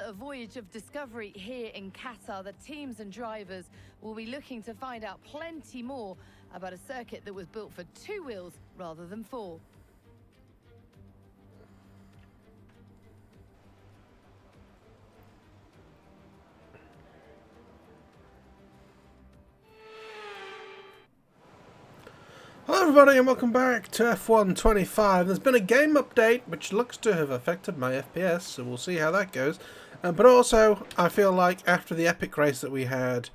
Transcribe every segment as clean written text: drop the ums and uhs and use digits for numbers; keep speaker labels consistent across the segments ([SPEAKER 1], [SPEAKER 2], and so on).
[SPEAKER 1] a voyage of discovery here in Qatar. The teams and drivers will be looking to find out plenty more about a circuit that was built for 2 wheels rather than 4.
[SPEAKER 2] Hello everybody and welcome back to F125. There's been a game update which looks to have affected my FPS, so we'll see how that goes. But also, I feel like after the epic race that we had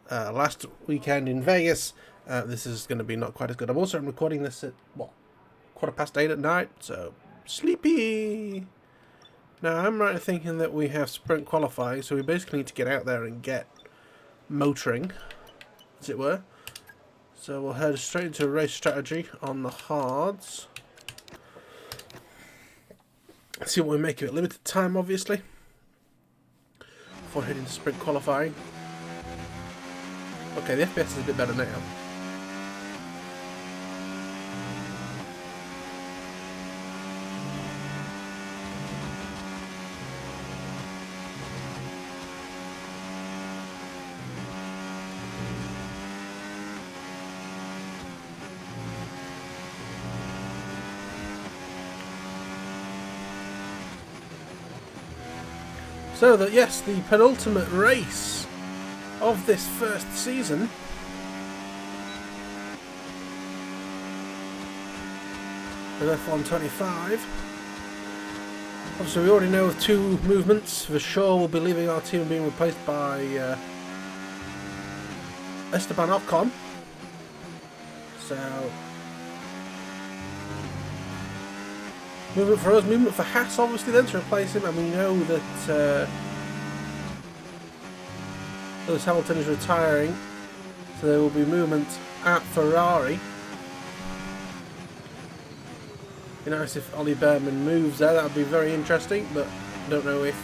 [SPEAKER 2] last weekend in Vegas, this is going to be not quite as good. I'm also recording this at, what, 8:15 at night, so sleepy! Now, I'm right in thinking that we have sprint qualifying, so we basically need to get out there and get motoring, as it were. So we'll head straight into race strategy on the hards. See what we make of it. Limited time, obviously, before heading to sprint qualifying. Okay, the FPS is a bit better now. So that, yes, the penultimate race of this first season with F125. Obviously we already know of 2 movements. Verschoor will be leaving our team and being replaced by Esteban Ocon. So movement for us, movement for Haas obviously then to replace him, and we know that Lewis Hamilton is retiring, so there will be movement at Ferrari. Be nice if Ollie Behrman moves there, that would be very interesting, but I don't know if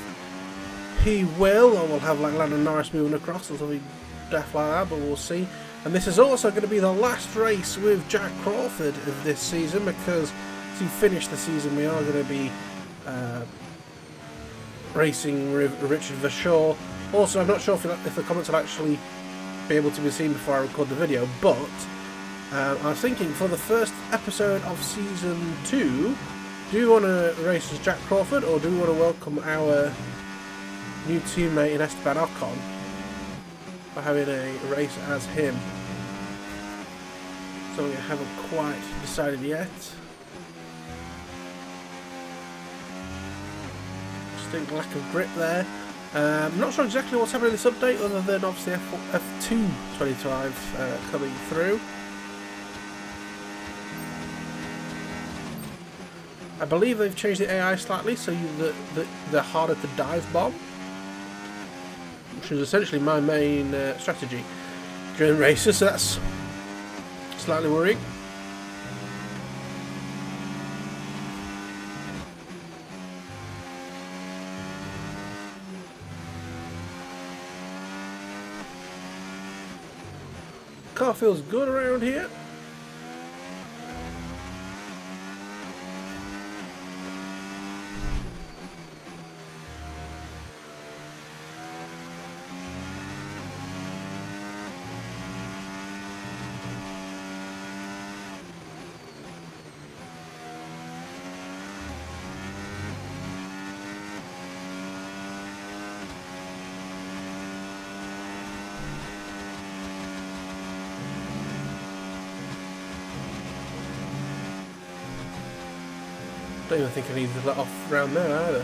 [SPEAKER 2] he will, or we'll have like Lando Norris moving across or something daft like that, but we'll see. And this is also going to be the last race with Jak Crawford of this season, because to finish the season we are going to be racing with Richard Verschoor. Also, I'm not sure if the comments will actually be able to be seen before I record the video, but I was thinking for the first episode of season 2, do we want to race as Jak Crawford, or do we want to welcome our new teammate in Esteban Ocon by having a race as him? Something I haven't quite decided yet. Lack of grip there. I'm not sure exactly what's happening in this update, other than obviously F225 coming through. I believe they've changed the AI slightly, so they're harder to dive bomb, which is essentially my main strategy during races, so that's slightly worrying. Car feels good around here. Don't even think I need to let off around there either.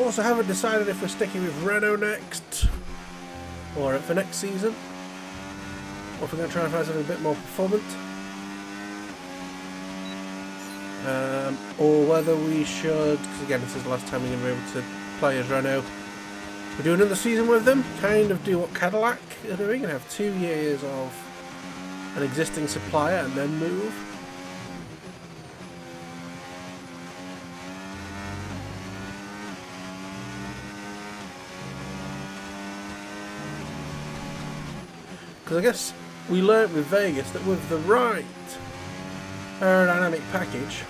[SPEAKER 2] Also, haven't decided if we're sticking with Renault next, or for next season, or if we're going to try and find something a bit more performant, or whether we should, because again this is the last time we're going to be able to play as Renault, we do another season with them, kind of do what Cadillac are doing and have 2 years of an existing supplier and then move. Because I guess we learnt with Vegas that with the right aerodynamic package,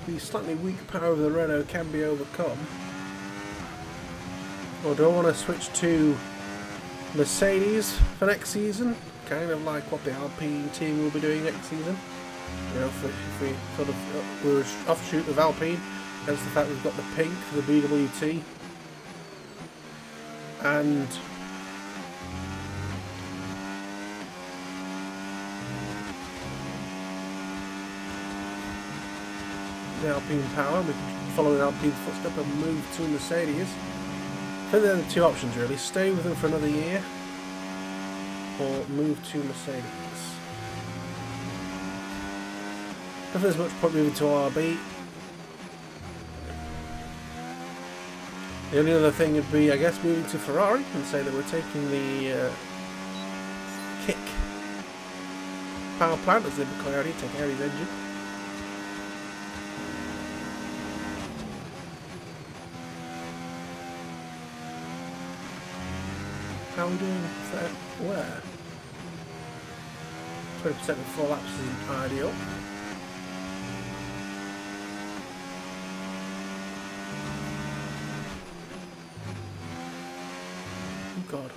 [SPEAKER 2] the slightly weak power of the Renault can be overcome. Or do I want to switch to Mercedes for next season? Kind of like what the Alpine team will be doing next season. You know, if we sort of we're offshoot of Alpine, hence the fact we've got the pink for the BWT. And the Alpine power, we can follow in Alpine's footstep and move to Mercedes. I think they're the two options really, stay with them for another year or move to Mercedes. I don't think there's much point moving to RB. The only other thing would be, I guess, moving to Ferrari and say that we're taking the kick power plant as they already take Harry's engine. How are we doing there? Where? 20% with 4 laps isn't ideal. Oh God.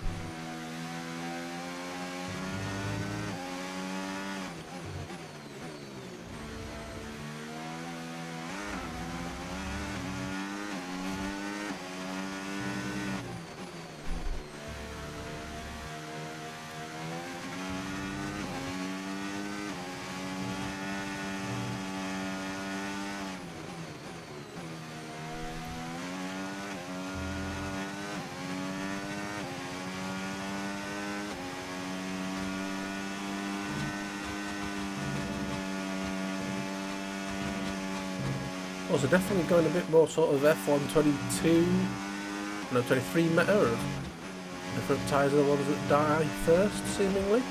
[SPEAKER 2] Also definitely going a bit more sort of F122, no 23 meta of different tyres are the ones that die first seemingly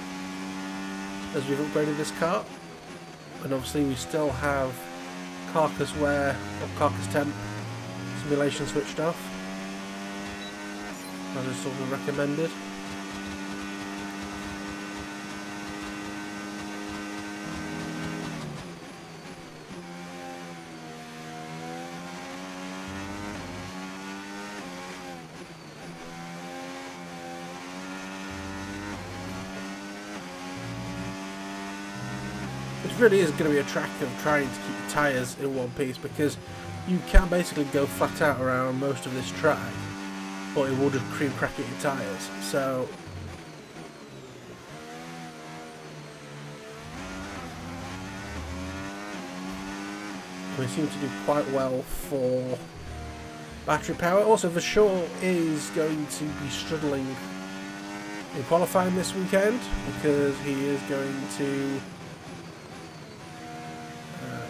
[SPEAKER 2] as we've upgraded this car. And obviously we still have carcass wear or carcass temp simulation switched off as is sort of recommended. Really is going to be a track of trying to keep the tyres in one piece, because you can basically go flat out around most of this track, but it will just cream crack at your tyres. So we seem to do quite well for battery power. Also, Verschoor is going to be struggling in qualifying this weekend because he is going to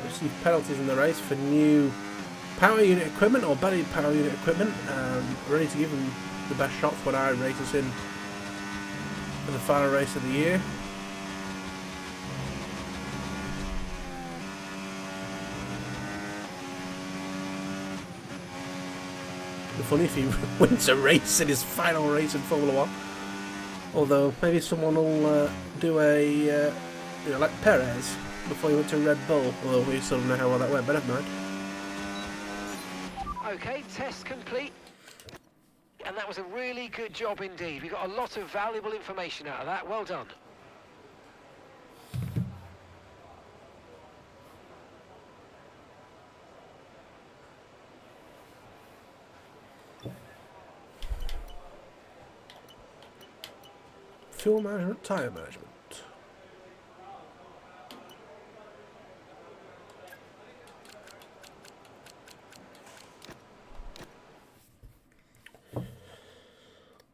[SPEAKER 2] receive penalties in the race for new power unit equipment or buried power unit equipment, ready to give him the best shots when I race us in for the final race of the year. It'd be funny if he wins a race in his final race in Formula 1. Although maybe someone will do a you know, like Perez before he went to Red Bull, although we still don't know how well that went, but never mind.
[SPEAKER 3] Okay, test complete. And that was a really good job indeed. We got a lot of valuable information out of that. Well done.
[SPEAKER 2] Fuel management, tyre management.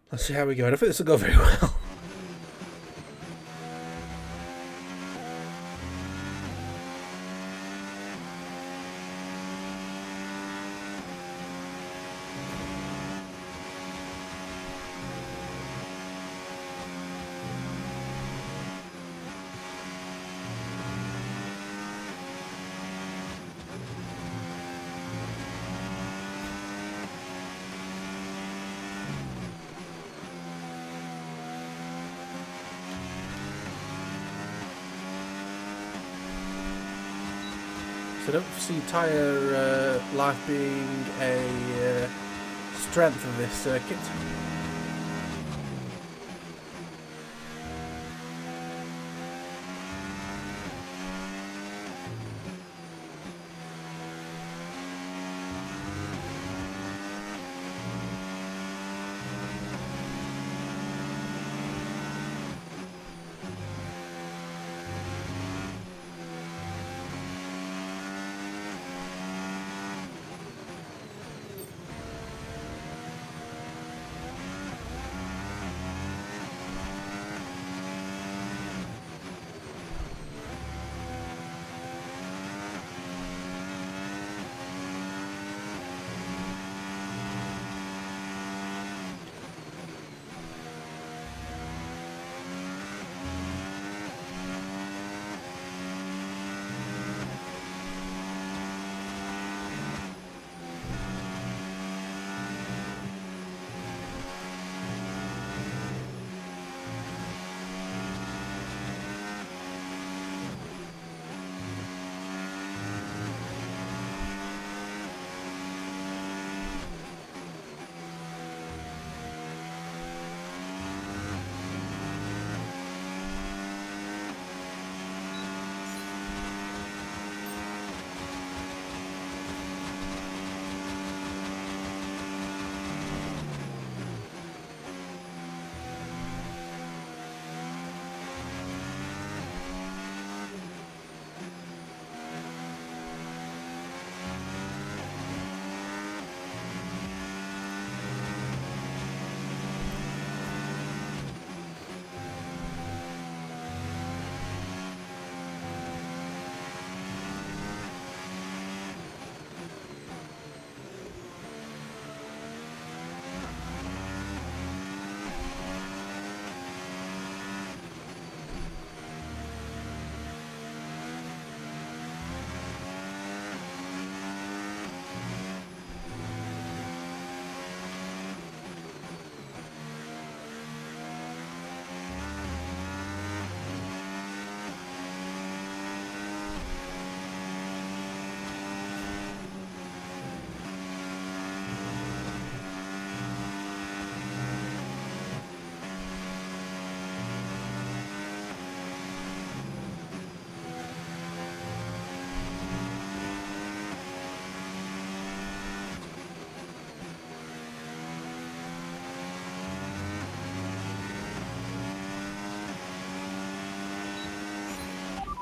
[SPEAKER 2] Let's see how we go. I don't think this will go very well. So I don't see tyre life being a strength of this circuit.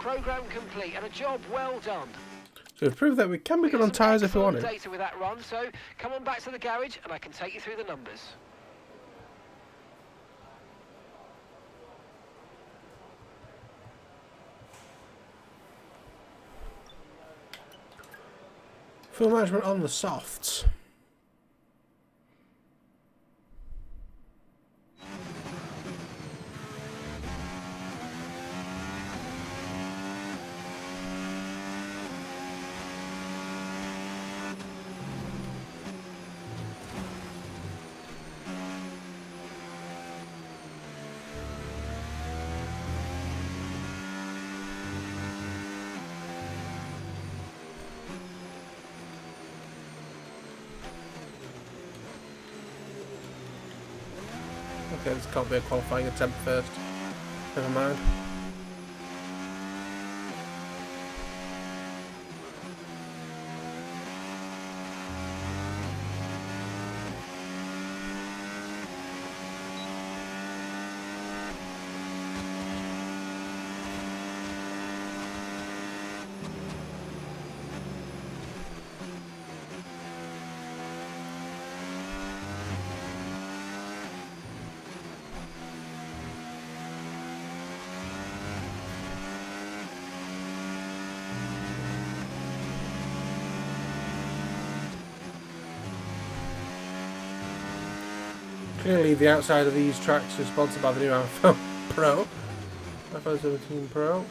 [SPEAKER 3] Program complete and a job well done.
[SPEAKER 2] So we've proved that we can be good on tyres if we want it.
[SPEAKER 3] Data with that run, so come on back to the garage and I can take you through the numbers.
[SPEAKER 2] Fuel management on the softs. Okay, this can't be a qualifying attempt first. Never mind. Clearly the outside of these tracks is sponsored by the new iPhone Pro. iPhone 17 Pro.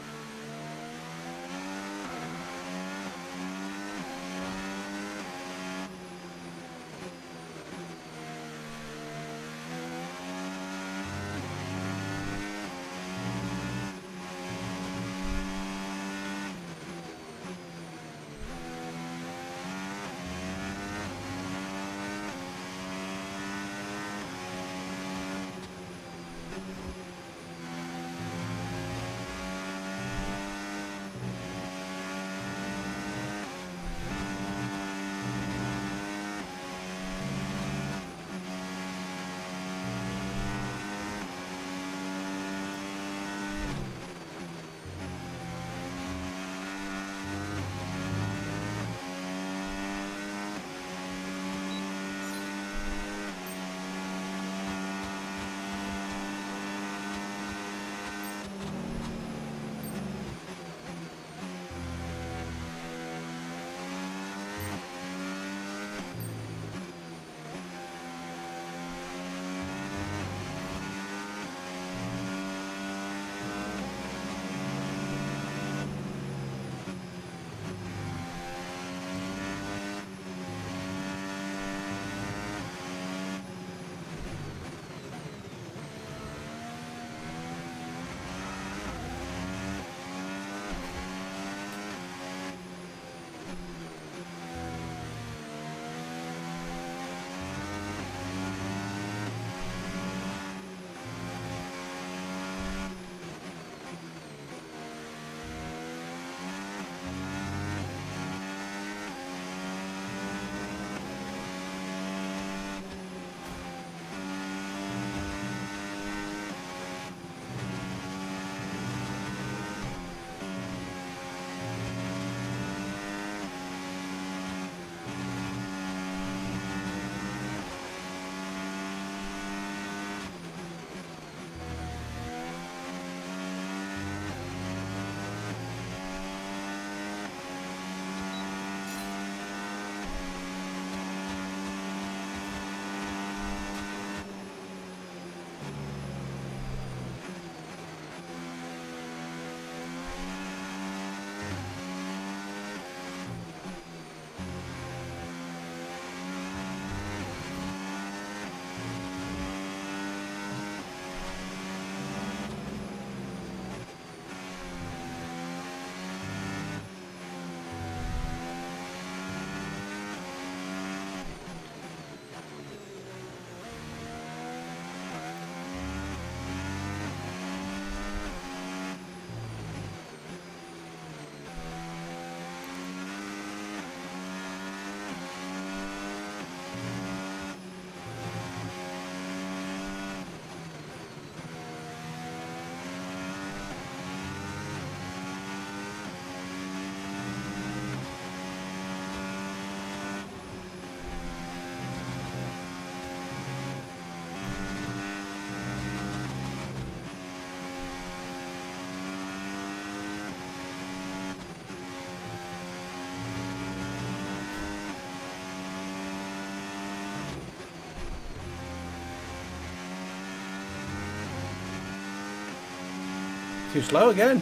[SPEAKER 2] Too slow again.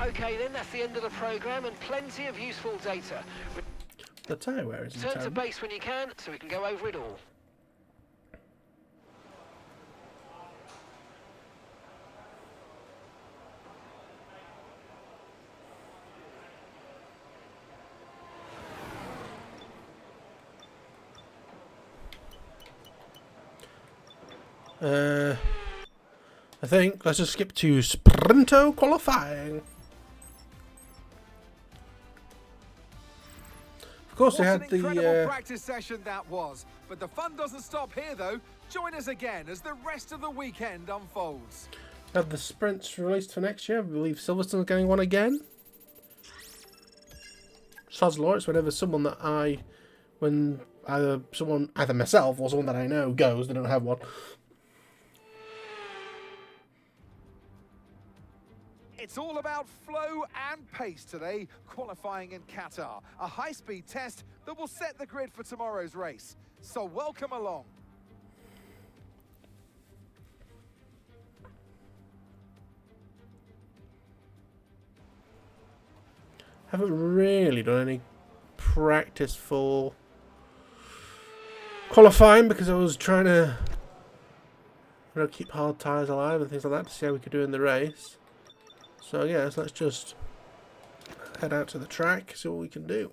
[SPEAKER 3] Okay, then that's the end of the programme and plenty of useful data.
[SPEAKER 2] The tyre wear isn't
[SPEAKER 3] Return to
[SPEAKER 2] terrible.
[SPEAKER 3] base when you can, so we can go over it all.
[SPEAKER 2] I think let's just skip to Sprinto qualifying. Of course, they had
[SPEAKER 4] What an incredible
[SPEAKER 2] the
[SPEAKER 4] practice session that was. But the fun doesn't stop here, though. Join us again as the rest of the weekend unfolds.
[SPEAKER 2] had the sprints released for next year. I believe Silverstone's getting one again. Sod's law, it's whenever someone that when either myself or someone that I know goes, they don't have one.
[SPEAKER 4] It's all about flow and pace today, qualifying in Qatar. A high-speed test that will set the grid for tomorrow's race. So welcome along.
[SPEAKER 2] Haven't really done any practice for qualifying because I was trying to keep hard tyres alive and things like that to see how we could do in the race. So yes, let's just head out to the track, see what we can do.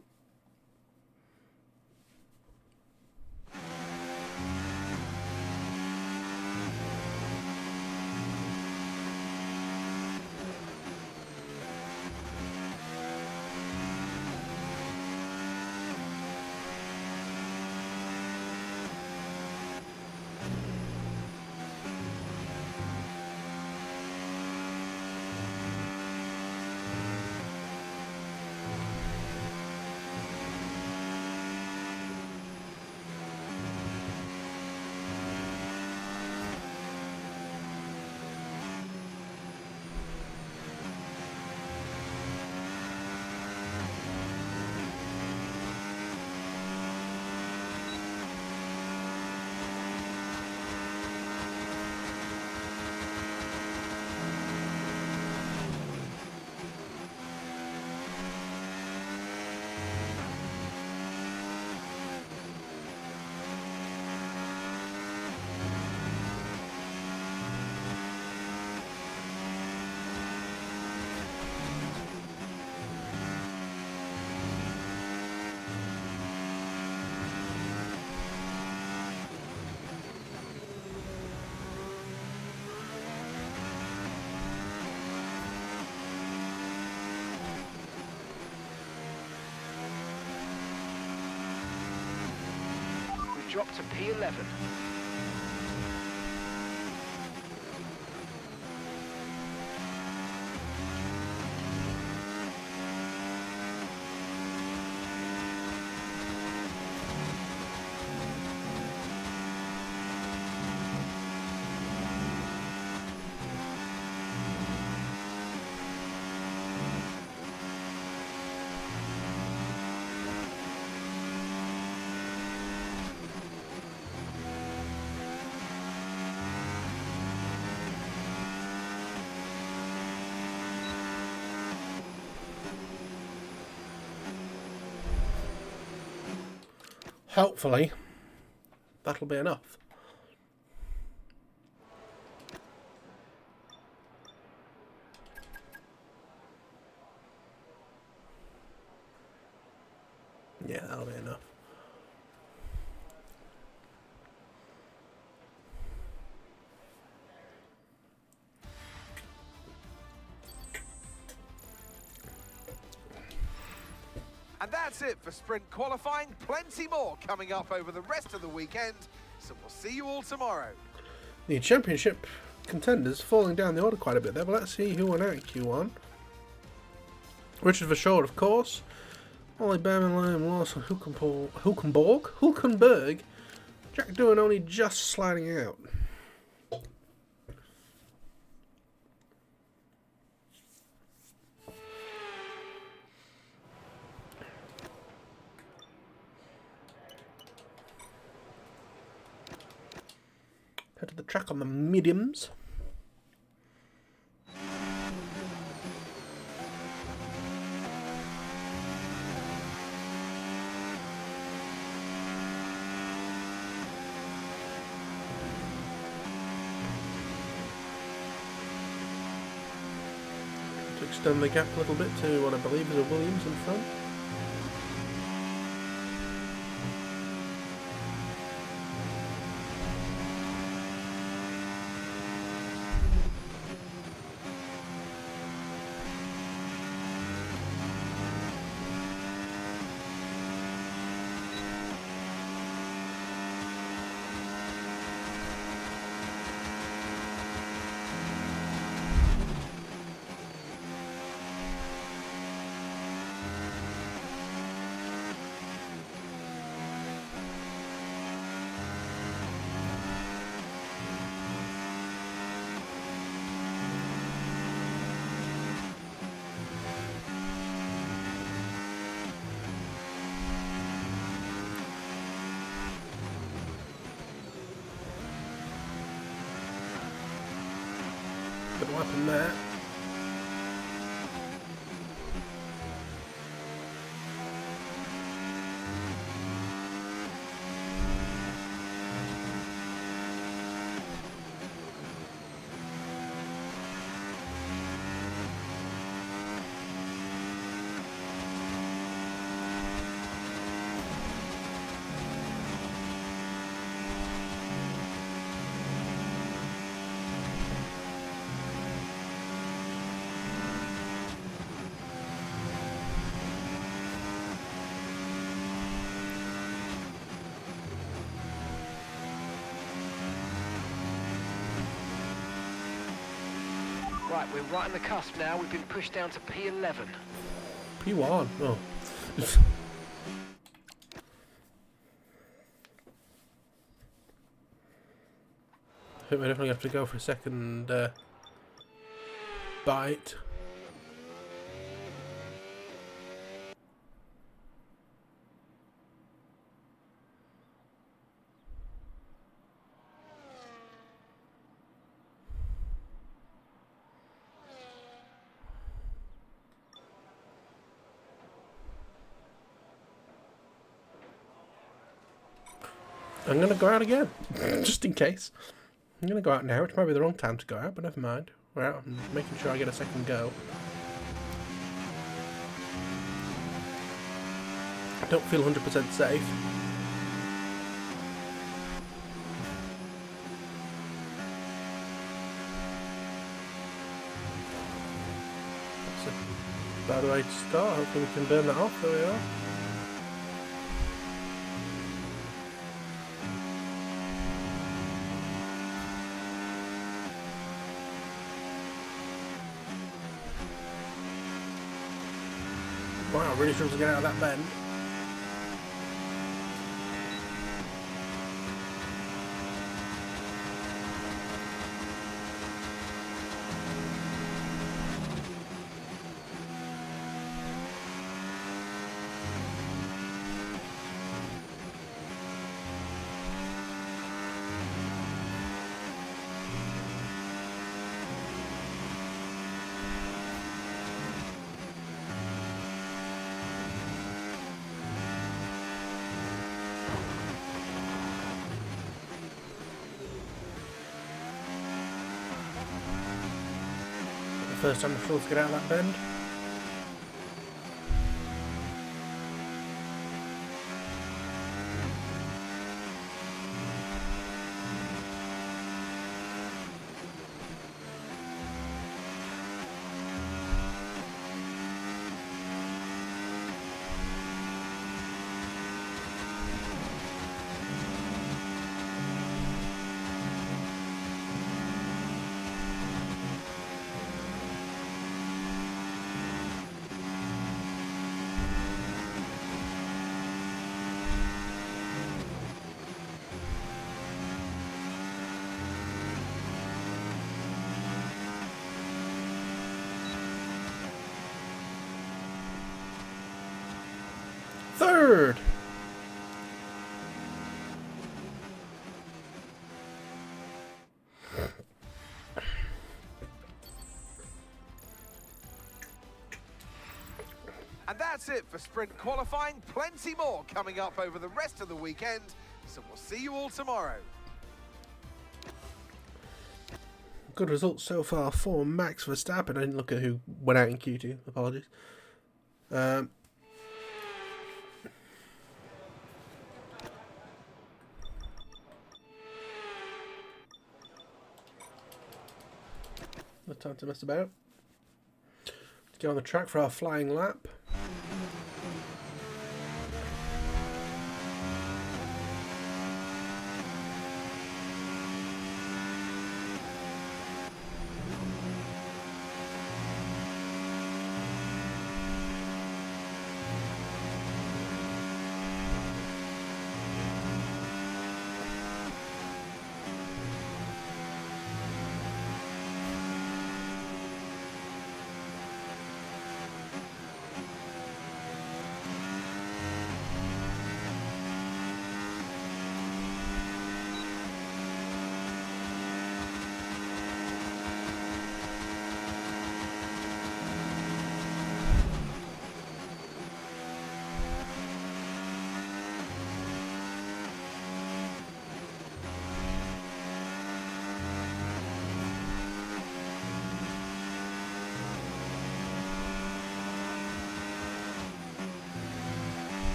[SPEAKER 3] Drop to P11.
[SPEAKER 2] Hopefully, that'll be enough. Yeah, that'll be enough.
[SPEAKER 4] And that's it for sprint qualifying. Plenty more coming up over the rest of the weekend. So we'll see you all tomorrow.
[SPEAKER 2] The championship contenders falling down the order quite a bit there, but let's see who won out in Q1. Richard Verschoor, of course. Ollie Behrman, Liam Lawson, Hulkenberg. Jack Doohan only just sliding out. Head to the track on the mediums. extend the gap a little bit to what I believe is a Williams in front. Bit of weapon there.
[SPEAKER 3] Right, we're right on the cusp now. We've been pushed down to P11.
[SPEAKER 2] P1? Oh. I think we definitely have to go for a second bite. I'm going to go out again, just in case. I'm going to go out now, which might be the wrong time to go out, but never mind. We're out, I'm making sure I get a second go. I don't feel 100% safe. That's a bad way to start. Hopefully we can burn that off. There we are. Wow, really struggled to get out of that bend. First time I struggled to get out of that bend. Third.
[SPEAKER 4] And that's it for sprint qualifying. Plenty more coming up over the rest of the weekend. So we'll see you all tomorrow.
[SPEAKER 2] Good results so far for Max Verstappen. I didn't look at who went out in Q2. Apologies. The time to mess about. Let's get on the track for our flying lap.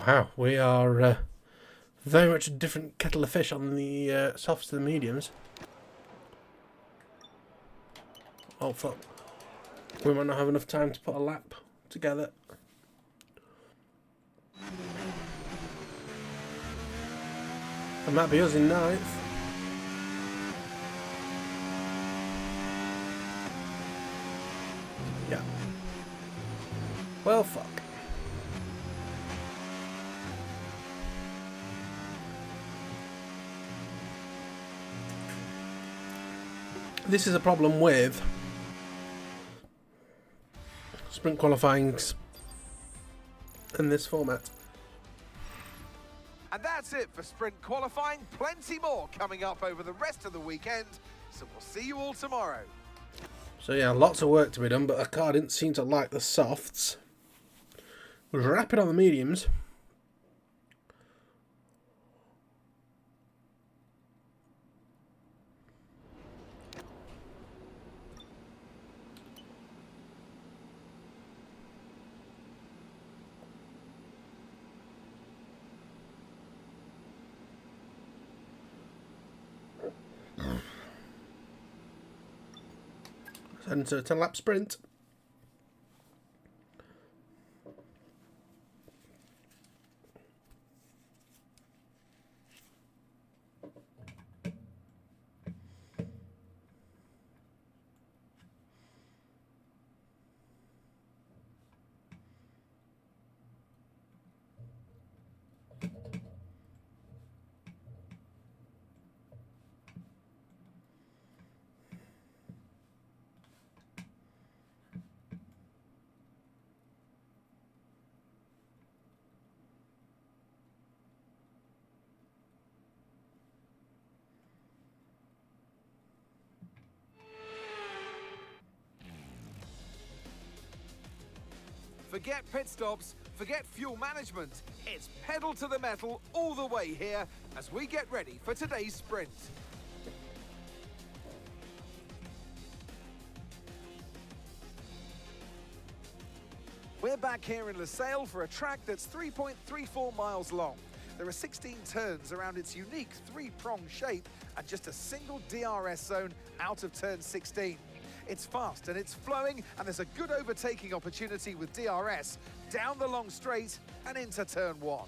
[SPEAKER 2] Wow, we are very much a different kettle of fish on the softs and the mediums. Oh fuck. We might not have enough time to put a lap together. That might be us in ninth. Yeah. Well, fuck. This is a problem with sprint qualifyings in this format.
[SPEAKER 4] And that's it for sprint qualifying. Plenty more coming up over the rest of the weekend. So we'll see you all tomorrow.
[SPEAKER 2] So yeah, lots of work to be done, but our car didn't seem to like the softs. It was rapid on the mediums. And so 10-lap sprint.
[SPEAKER 4] Forget pit stops, forget fuel management. It's pedal to the metal all the way here as we get ready for today's sprint. We're back here in Losail for a track that's 3.34 miles long. There are 16 turns around its unique three-pronged shape and just a single DRS zone out of turn 16. It's fast and it's flowing, and there's a good overtaking opportunity with DRS down the long straight and into turn 1.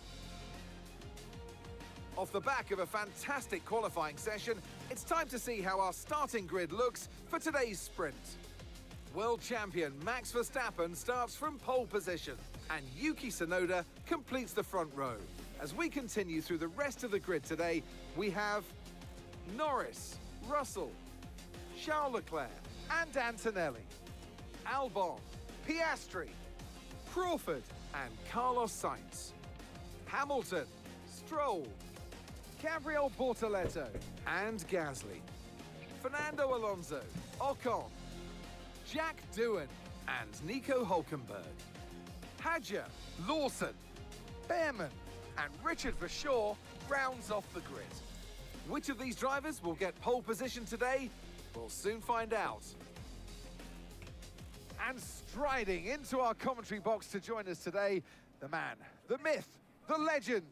[SPEAKER 4] Off the back of a fantastic qualifying session, it's time to see how our starting grid looks for today's sprint. World champion Max Verstappen starts from pole position, and Yuki Tsunoda completes the front row. As we continue through the rest of the grid today, we have Norris, Russell, Charles Leclerc and Antonelli, Albon, Piastri, Crawford and Carlos Sainz, Hamilton, Stroll, Gabriel Bortoleto and Gasly, Fernando Alonso, Ocon, Jack Doohan and Nico Hülkenberg, Hadjar, Lawson, Behrman and Richard Verschoor rounds off the grid. Which of these drivers will get pole position today? We'll soon find out. And striding into our commentary box to join us today, the man, the myth, the legend,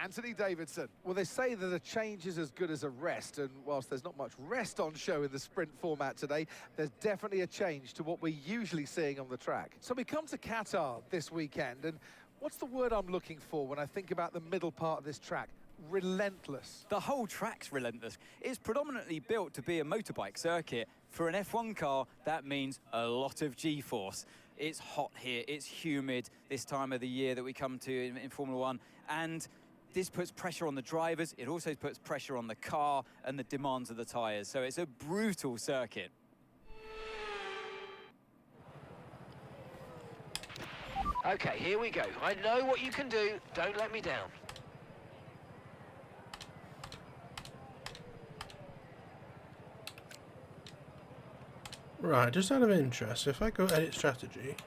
[SPEAKER 4] Anthony Davidson. Well, they say that a change is as good as a rest, and whilst there's not much rest on show in the sprint format today, there's definitely a change to what we're usually seeing on the track. So we come to Qatar this weekend, and what's the word I'm looking for when I think about the middle part of this track? Relentless.
[SPEAKER 5] The whole track's relentless. It's predominantly built to be a motorbike circuit. For an F1 car, that means a lot of G-force. It's hot here, it's humid this time of the year that we come to in Formula One, and this puts pressure on the drivers. It also puts pressure on the car and the demands of the tyres. So it's a brutal circuit.
[SPEAKER 3] Okay, here we go. I know what you can do. Don't let me down.
[SPEAKER 2] Right, just out of interest, if I go edit strategy,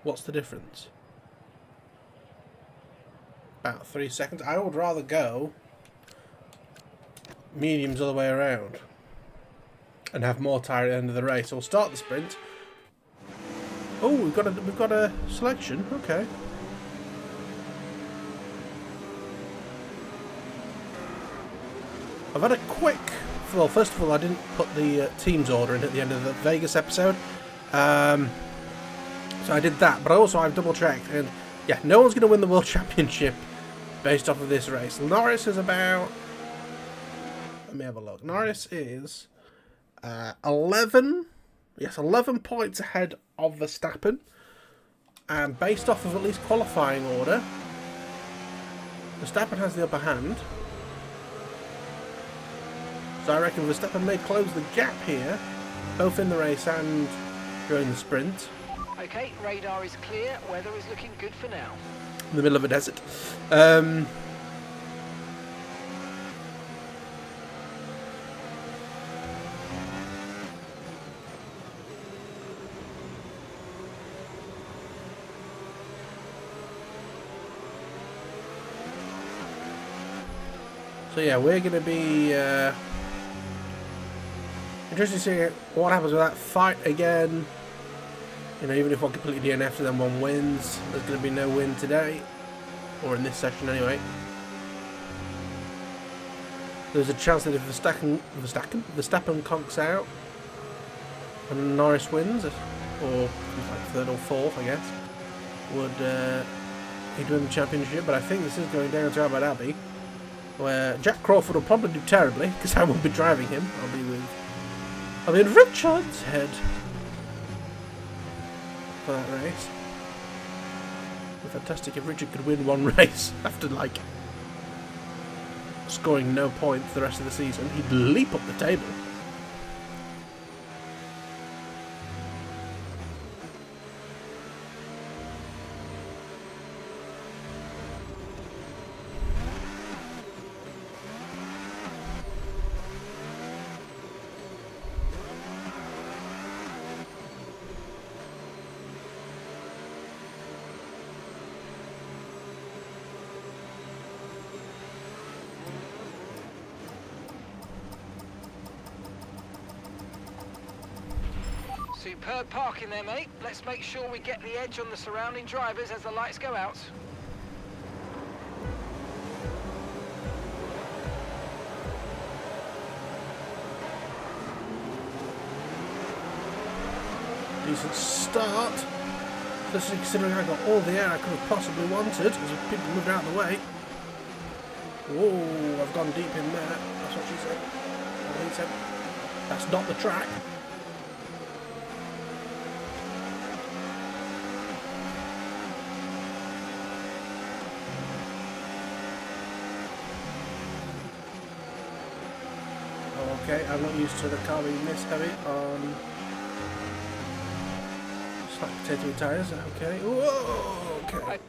[SPEAKER 2] what's the difference? About 3 seconds. I would rather go mediums all the way around and have more tyre at the end of the race. So we'll start the sprint. Oh, we've got a selection. Okay. I've had a quick... Well, first of all, I didn't put the teams order in at the end of the Vegas episode. So I did that, but also I've double-checked, and yeah, no one's going to win the World Championship based off of this race. Norris is about... Let me have a look. Norris is 11 points ahead of Verstappen, and based off of at least qualifying order, Verstappen has the upper hand. So I reckon Verstappen may close the gap here, both in the race and during the sprint.
[SPEAKER 3] Okay, radar is clear. Weather is looking good for now.
[SPEAKER 2] In the middle of a desert. So yeah, we're going to be interested to see what happens with that fight again. You know, even if one completely DNFs and then one wins, there's going to be no win today, or in this session anyway. There's a chance that if Verstappen conks out and Norris wins, or like third or fourth, I guess, would he'd win the championship. But I think this is going down to Abu Dhabi, where Jak Crawford will probably do terribly because I won't be driving him. I'll be in Richard's head for that race. It'd be fantastic if Richard could win one race after like scoring no points the rest of the season. He'd leap up the table.
[SPEAKER 3] Superb parking there, mate. Let's make sure we get the edge on the surrounding drivers as the lights go out.
[SPEAKER 2] Decent start. Especially considering I got all the air I could have possibly wanted as people moved out of the way. Whoa, I've gone deep in there. That's what she said. Or he said. That's not the track. Okay, I'm not used to the car being this heavy on slack potato tyres. Okay. Whoa, okay.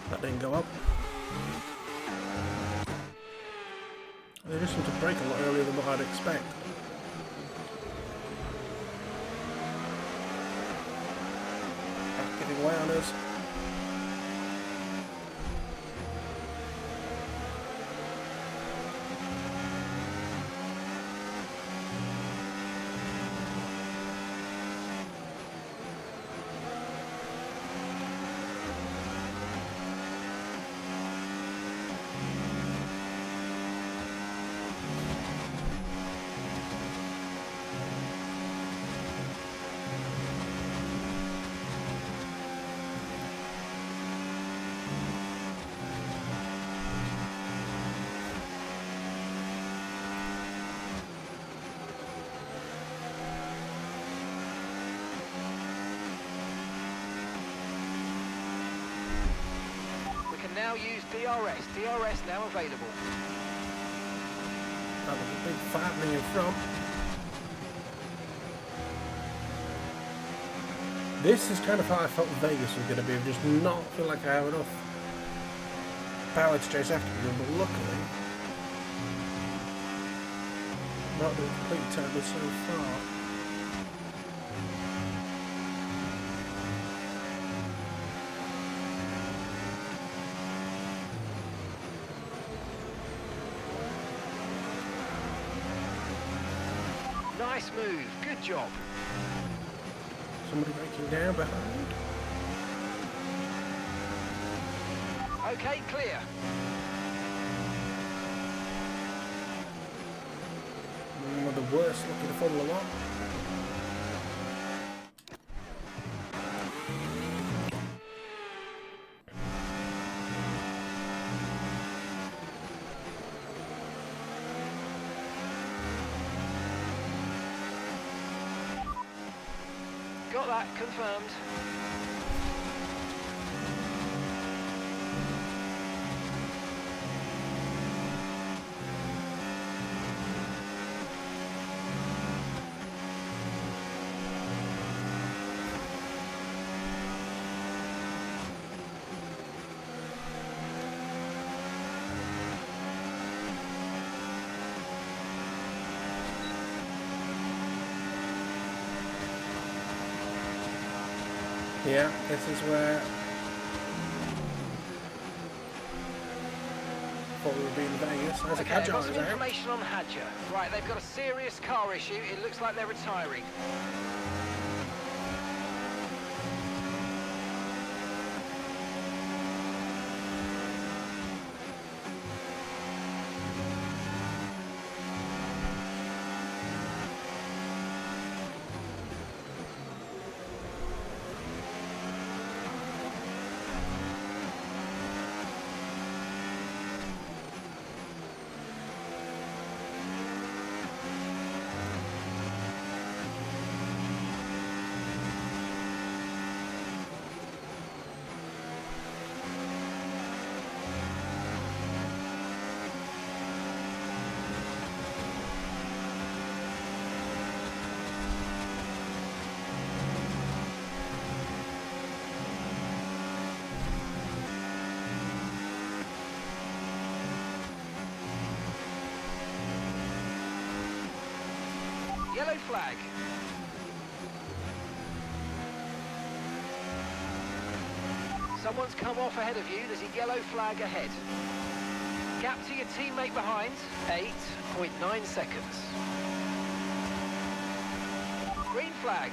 [SPEAKER 2] That didn't go up. They just seem to brake a lot earlier than what I'd expect. Back giving way on us.
[SPEAKER 3] Now use DRS. DRS now available.
[SPEAKER 2] That was a big fattening in front. This is kind of how I felt Vegas was going to be. Just not feel like I have enough power to chase after them, but luckily not doing complete turbo so far.
[SPEAKER 3] Nice move, good job.
[SPEAKER 2] Somebody breaking down behind.
[SPEAKER 3] Okay, clear.
[SPEAKER 2] One of the worst looking to Formula One.
[SPEAKER 3] Got that confirmed.
[SPEAKER 2] Yeah, this is where thought we would be in Vegas. There's a
[SPEAKER 3] Okay,
[SPEAKER 2] catch
[SPEAKER 3] got
[SPEAKER 2] on
[SPEAKER 3] some
[SPEAKER 2] his out.
[SPEAKER 3] information on Hadja. Right, they've got a serious car issue. It looks like they're retiring. yellow flag. Someone's come off ahead of you. There's a yellow flag ahead. Gap to your teammate behind, 8.9 seconds. Green flag.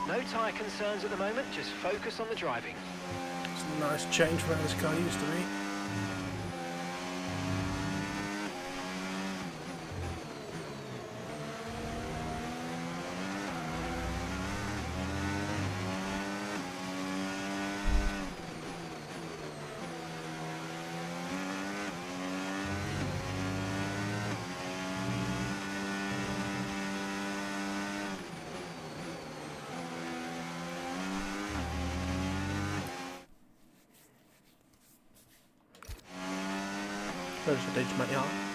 [SPEAKER 3] No tyre concerns at the moment, just focus on the driving.
[SPEAKER 2] It's a nice change from how this car used to be. There's a ditch, mate, yeah.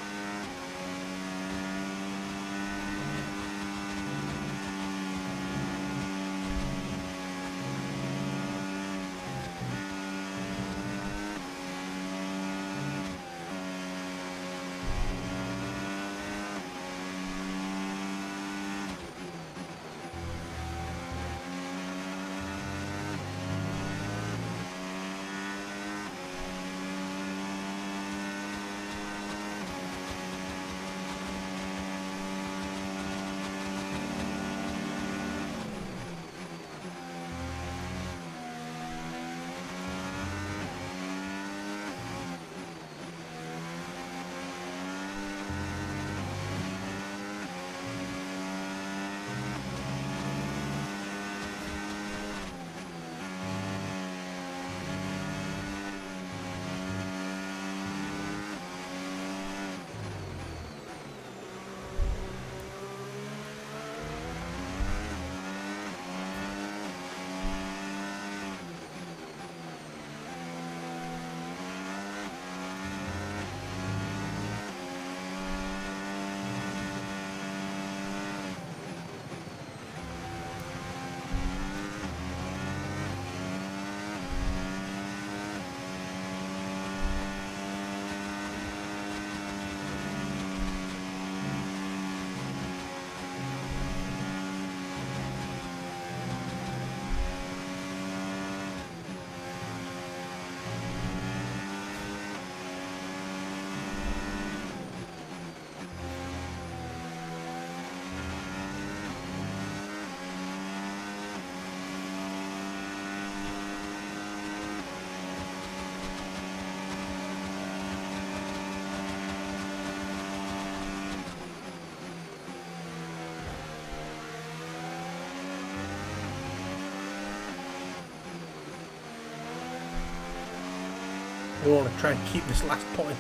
[SPEAKER 2] We want to try and keep this last point.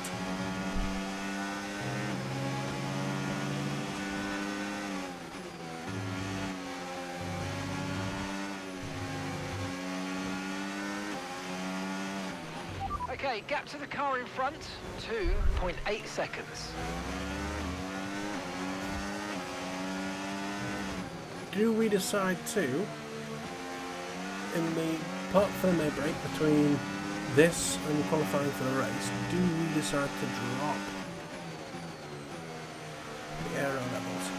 [SPEAKER 3] Okay, gap to the car in front, 2.8 seconds.
[SPEAKER 2] Do we decide to, in the part for the break between this and qualifying for the race, do we decide to drop the aero levels?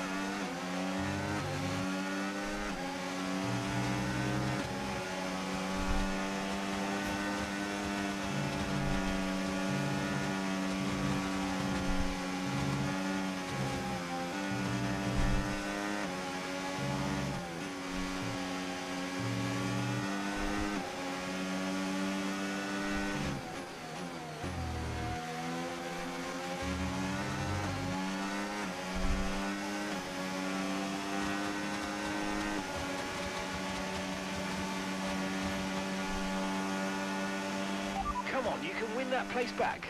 [SPEAKER 3] Come on, you can win that place back.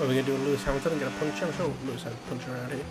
[SPEAKER 2] Are we going to do a Lewis Hamilton and get a puncture? I'm sure Lewis had a puncture around here.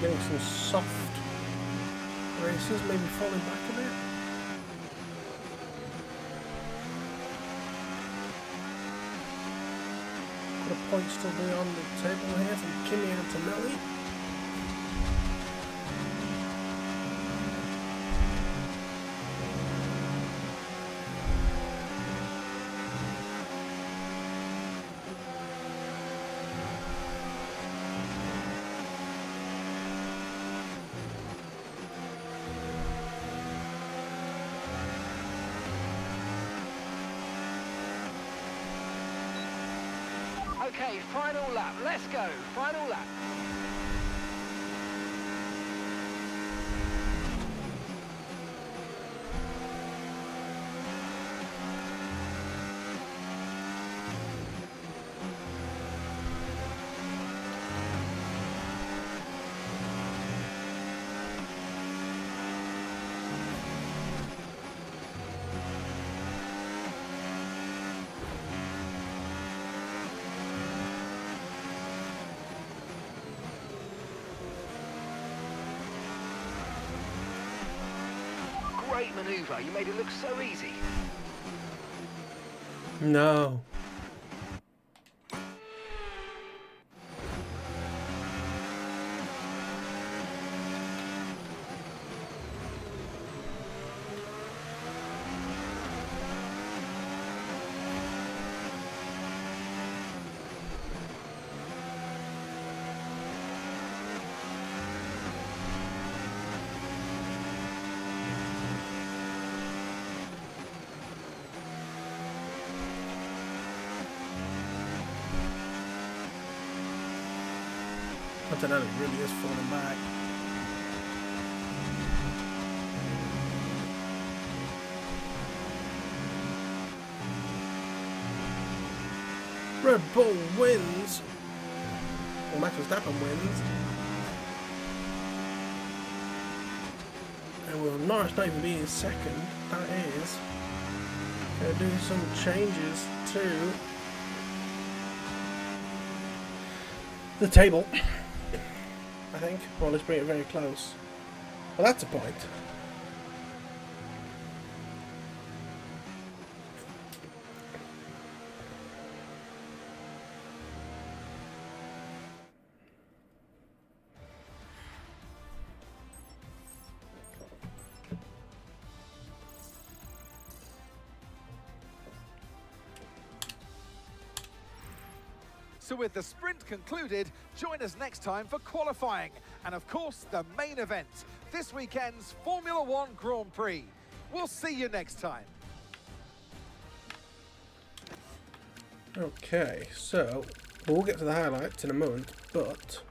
[SPEAKER 2] Getting some soft races, maybe falling back a bit. Could a point still be on the table here from Kimi Antonelli?
[SPEAKER 3] Okay, final lap. Let's go. Final lap. Great manoeuvre. You made it look so easy.
[SPEAKER 2] No. Antonelli really is falling back. Red Bull wins. Well, Max Verstappen wins. And with Norris not even being second, that is going to do some changes to the table, I think. Well, let's bring it very close. Well, that's a point.
[SPEAKER 4] So with the sprint concluded, join us next time for qualifying. And of course, the main event, this weekend's Formula One Grand Prix. We'll see you next time.
[SPEAKER 2] Okay, so we'll get to the highlights in a moment, but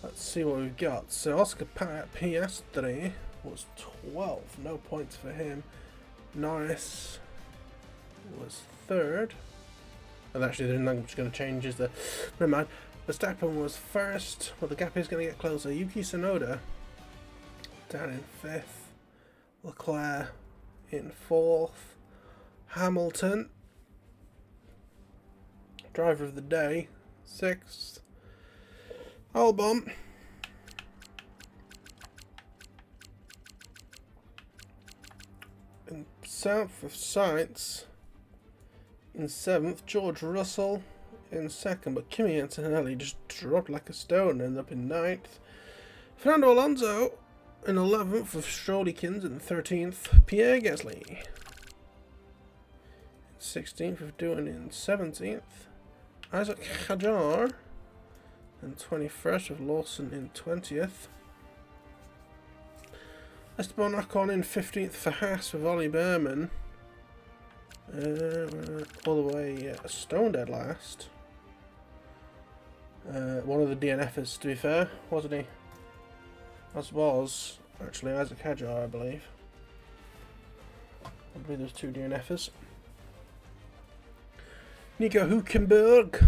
[SPEAKER 2] let's see what we've got. So Oscar Piastri was 12, no points for him. Norris was 3rd. And actually, the thing I'm just going to change is the. Never mind. Verstappen was 1st. Well, the gap is going to get closer. Yuki Tsunoda down in 5th. Leclerc in 4th. Hamilton, driver of the day, 6th. Albon in 7th with Sainz in 7th. George Russell in 2nd, but Kimi Antonelli just dropped like a stone and ended up in 9th. Fernando Alonso in 11th with Strollykins in 13th. Pierre Gasly in 16th with Doohan in 17th. Isaac Hadjar in 21st with Lawson in 20th. Esteban Ocon in 15th for Haas with Ollie Behrman. All the way stone dead last. One of the DNFs, to be fair, wasn't he? As was actually Isaac Hadjar, I believe. I believe there's 2 DNFs. Nico Hülkenberg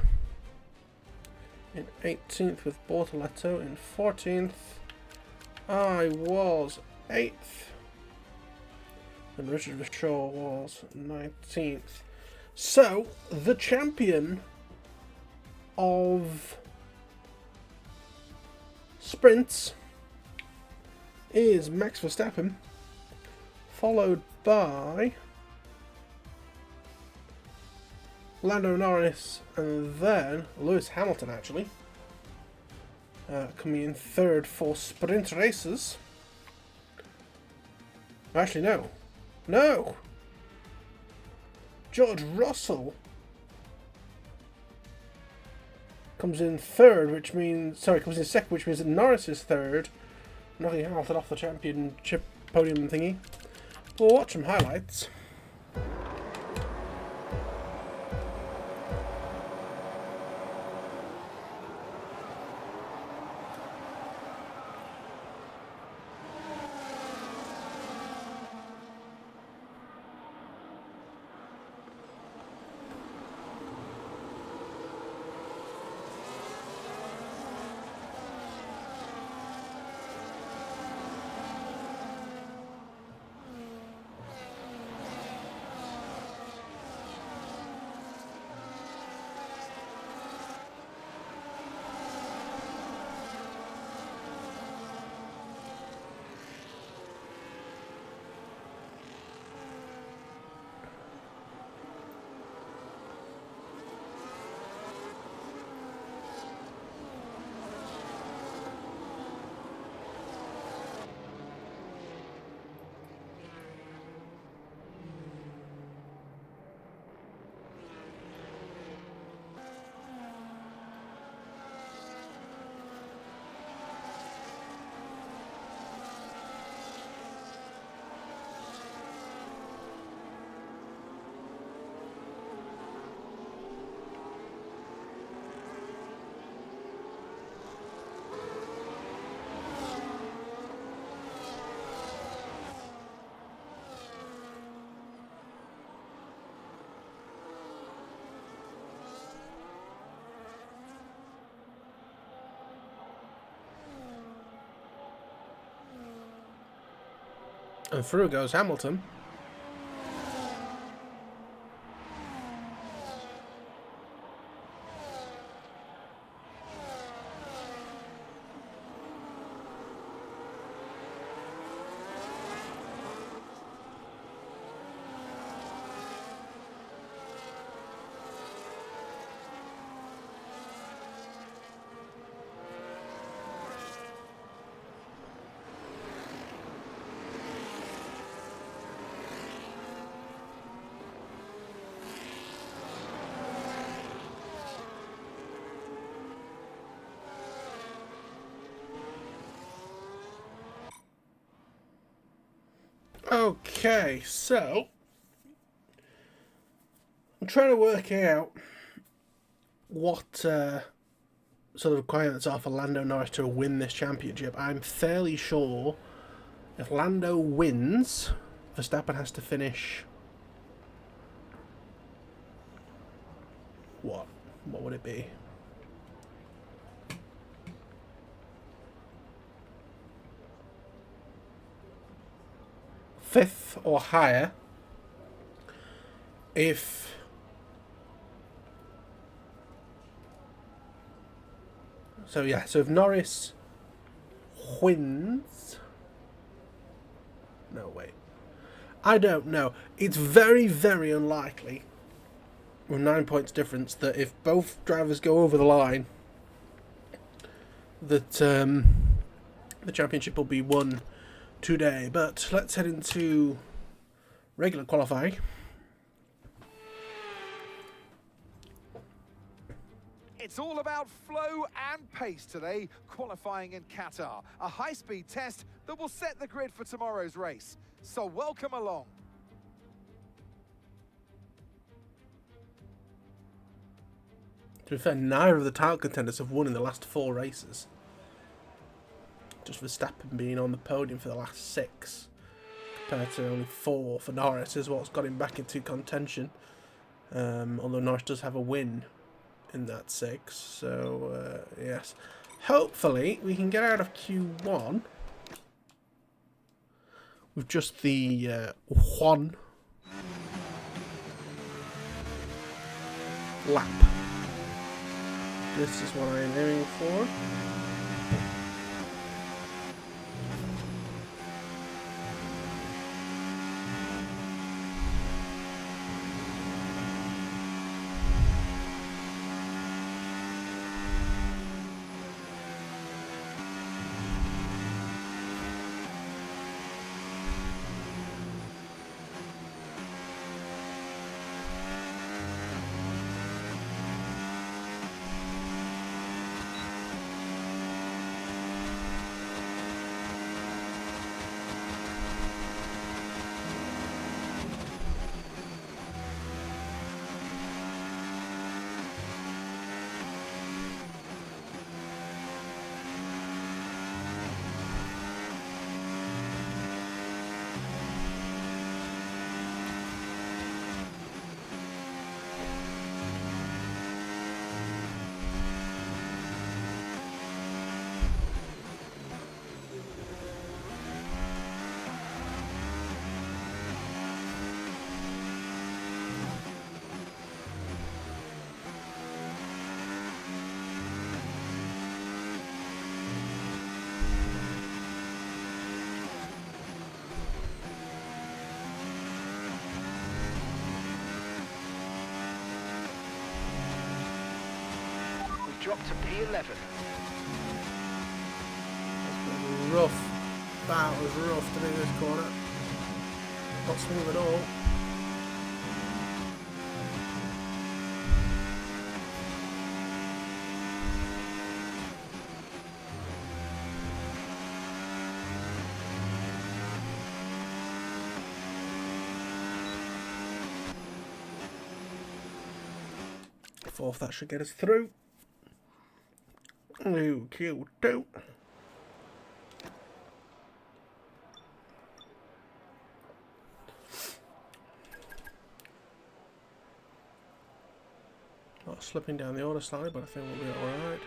[SPEAKER 2] in 18th with Bortoletto in 14th. I was 8th. And Richard Verschoor was 19th. So, the champion of sprints is Max Verstappen, followed by Lando Norris, and then Lewis Hamilton, actually, coming in 3rd for sprint races. Actually, no! George Russell comes in 3rd, which means, comes in 2nd, which means that Norris is 3rd, knocking Hamilton off the championship podium thingy. We'll watch some highlights. And through goes Hamilton. Okay, so I'm trying to work out what sort of requirements are for Lando Norris to win this championship. I'm fairly sure if Lando wins, Verstappen has to finish... What would it be? Fifth or higher. If so if Norris wins, no wait, I don't know. It's very, very unlikely with 9 points difference that if both drivers go over the line that the championship will be won today. But let's head into regular qualifying.
[SPEAKER 4] It's all about flow and pace today, qualifying in Qatar. A high-speed test that will set the grid for tomorrow's race. So welcome along.
[SPEAKER 2] To be fair, neither of the title contenders have won in the last 4 races. Just Verstappen being on the podium for the last 6, compared to only 4 for Norris, is what's got him back into contention. Although Norris does have a win in that 6, so yes. Hopefully we can get out of Q1 with just the one lap. This is what I am aiming for.
[SPEAKER 3] Dropped to P11.
[SPEAKER 2] Rough. That was rough to do this corner. Not smooth at all. Fourth, that should get us through. Ooh, Q2. Not slipping down the order slightly, but I think we'll be alright.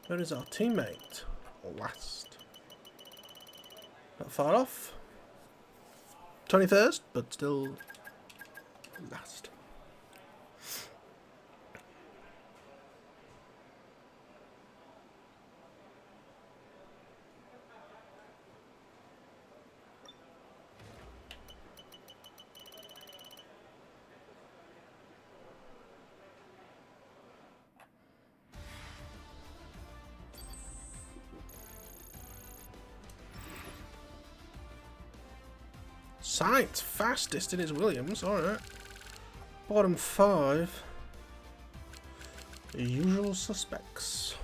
[SPEAKER 2] Where is our teammate? last. Not far off. 21st, but still last. Sainz fastest in his Williams, alright. Bottom 5. The usual suspects.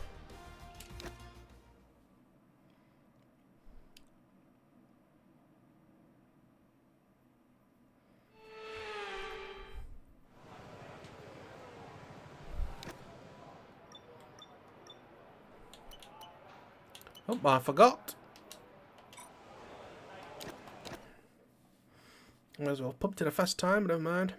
[SPEAKER 2] Oh, I forgot. Might as well pump it a fast time, but never mind.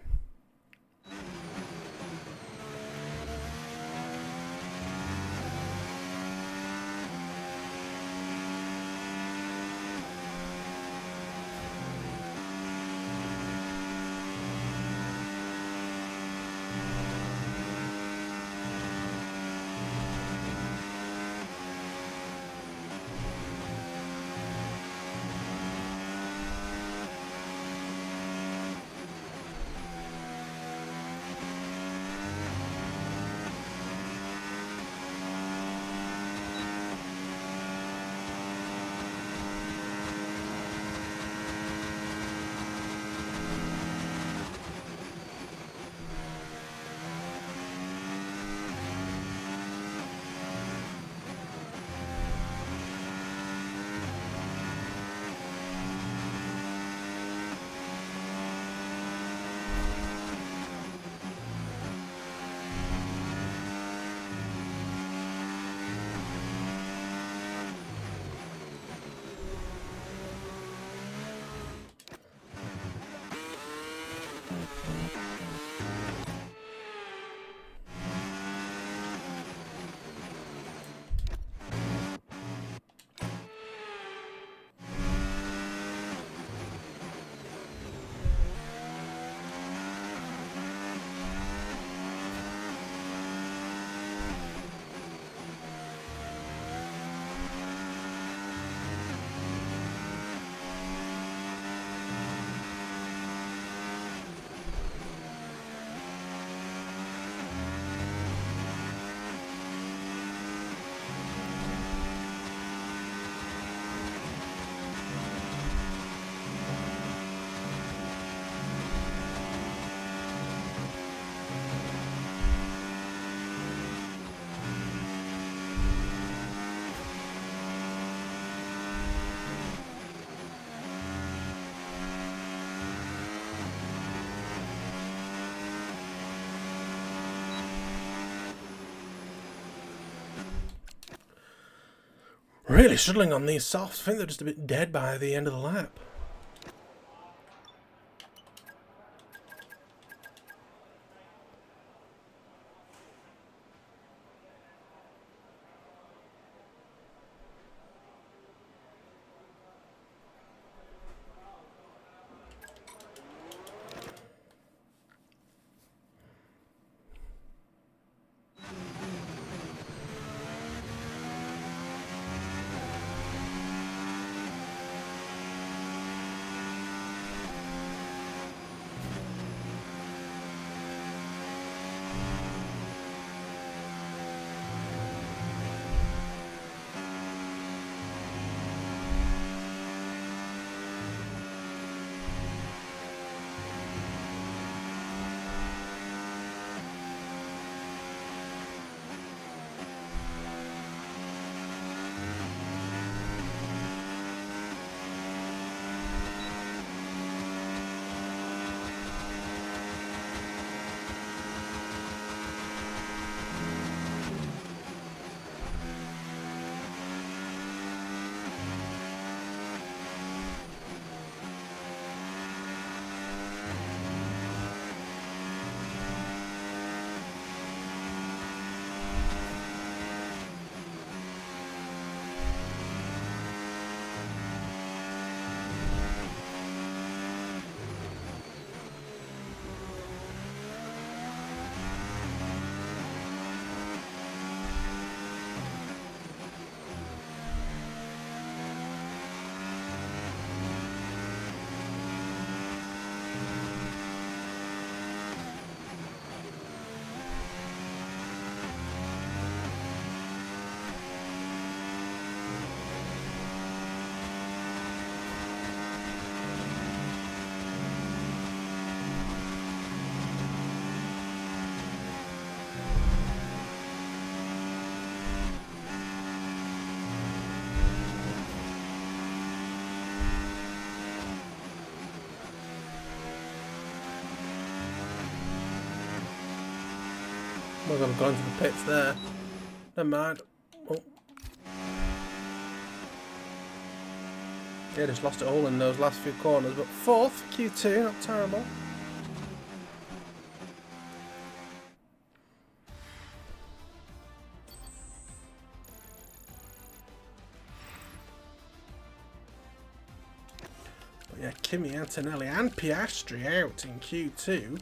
[SPEAKER 2] Really struggling on these softs. I think they're just a bit dead by the end of the lap. We're going to go into the pits there. Never mind. Oh. Yeah, just lost it all in those last few corners. But 4th for Q2, not terrible. But yeah, Kimi Antonelli and Piastri out in Q2.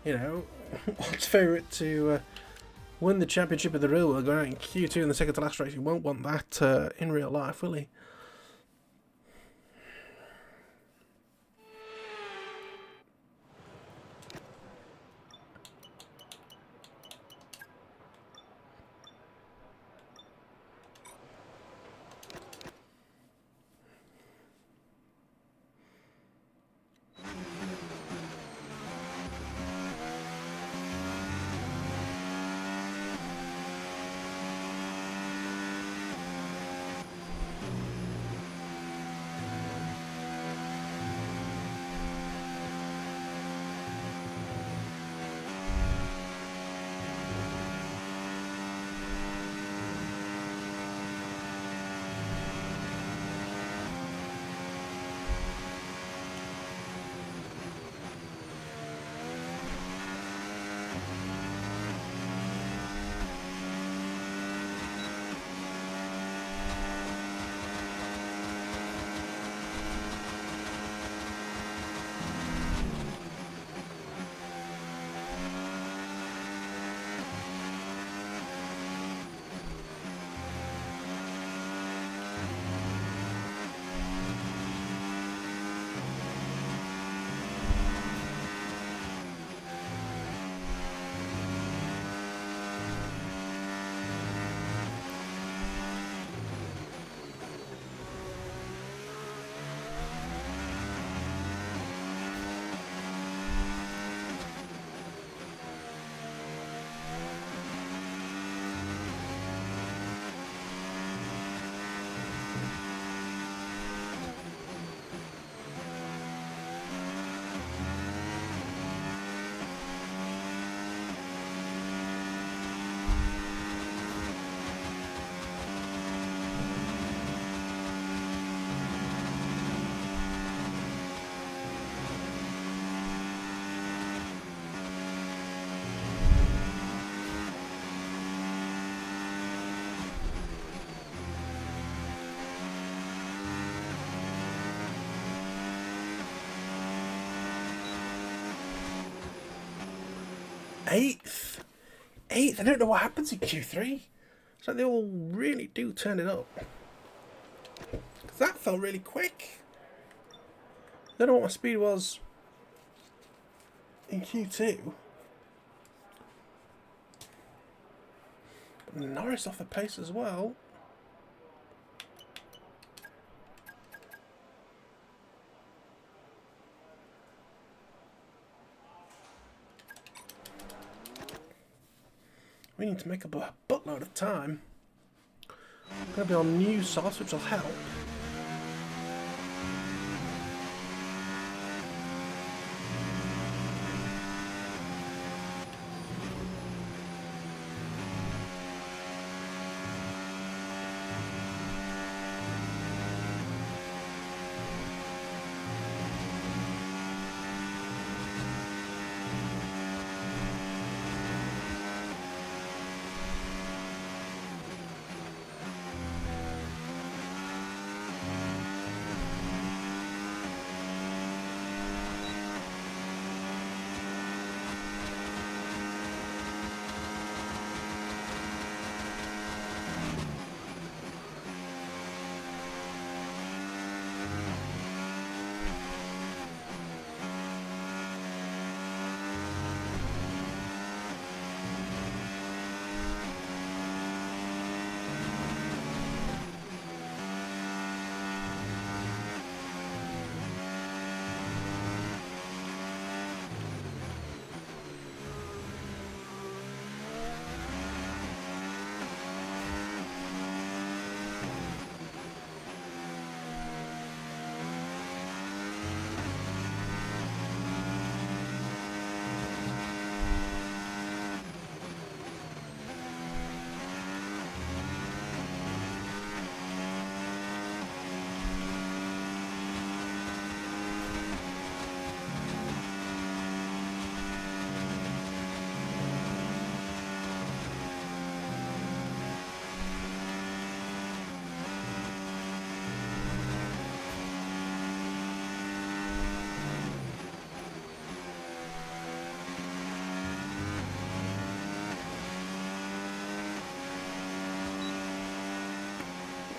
[SPEAKER 2] You know, what's favourite to win the championship of the real world going out in Q2 in the second to last race? He won't want that in real life, will he? Eighth. I don't know what happens in Q3. It's like they all really do turn it up. Because that felt really quick. I don't know what my speed was in Q2. But Norris off the pace as well. We need to make up a buttload of time. We're going to be on new softs, which will help.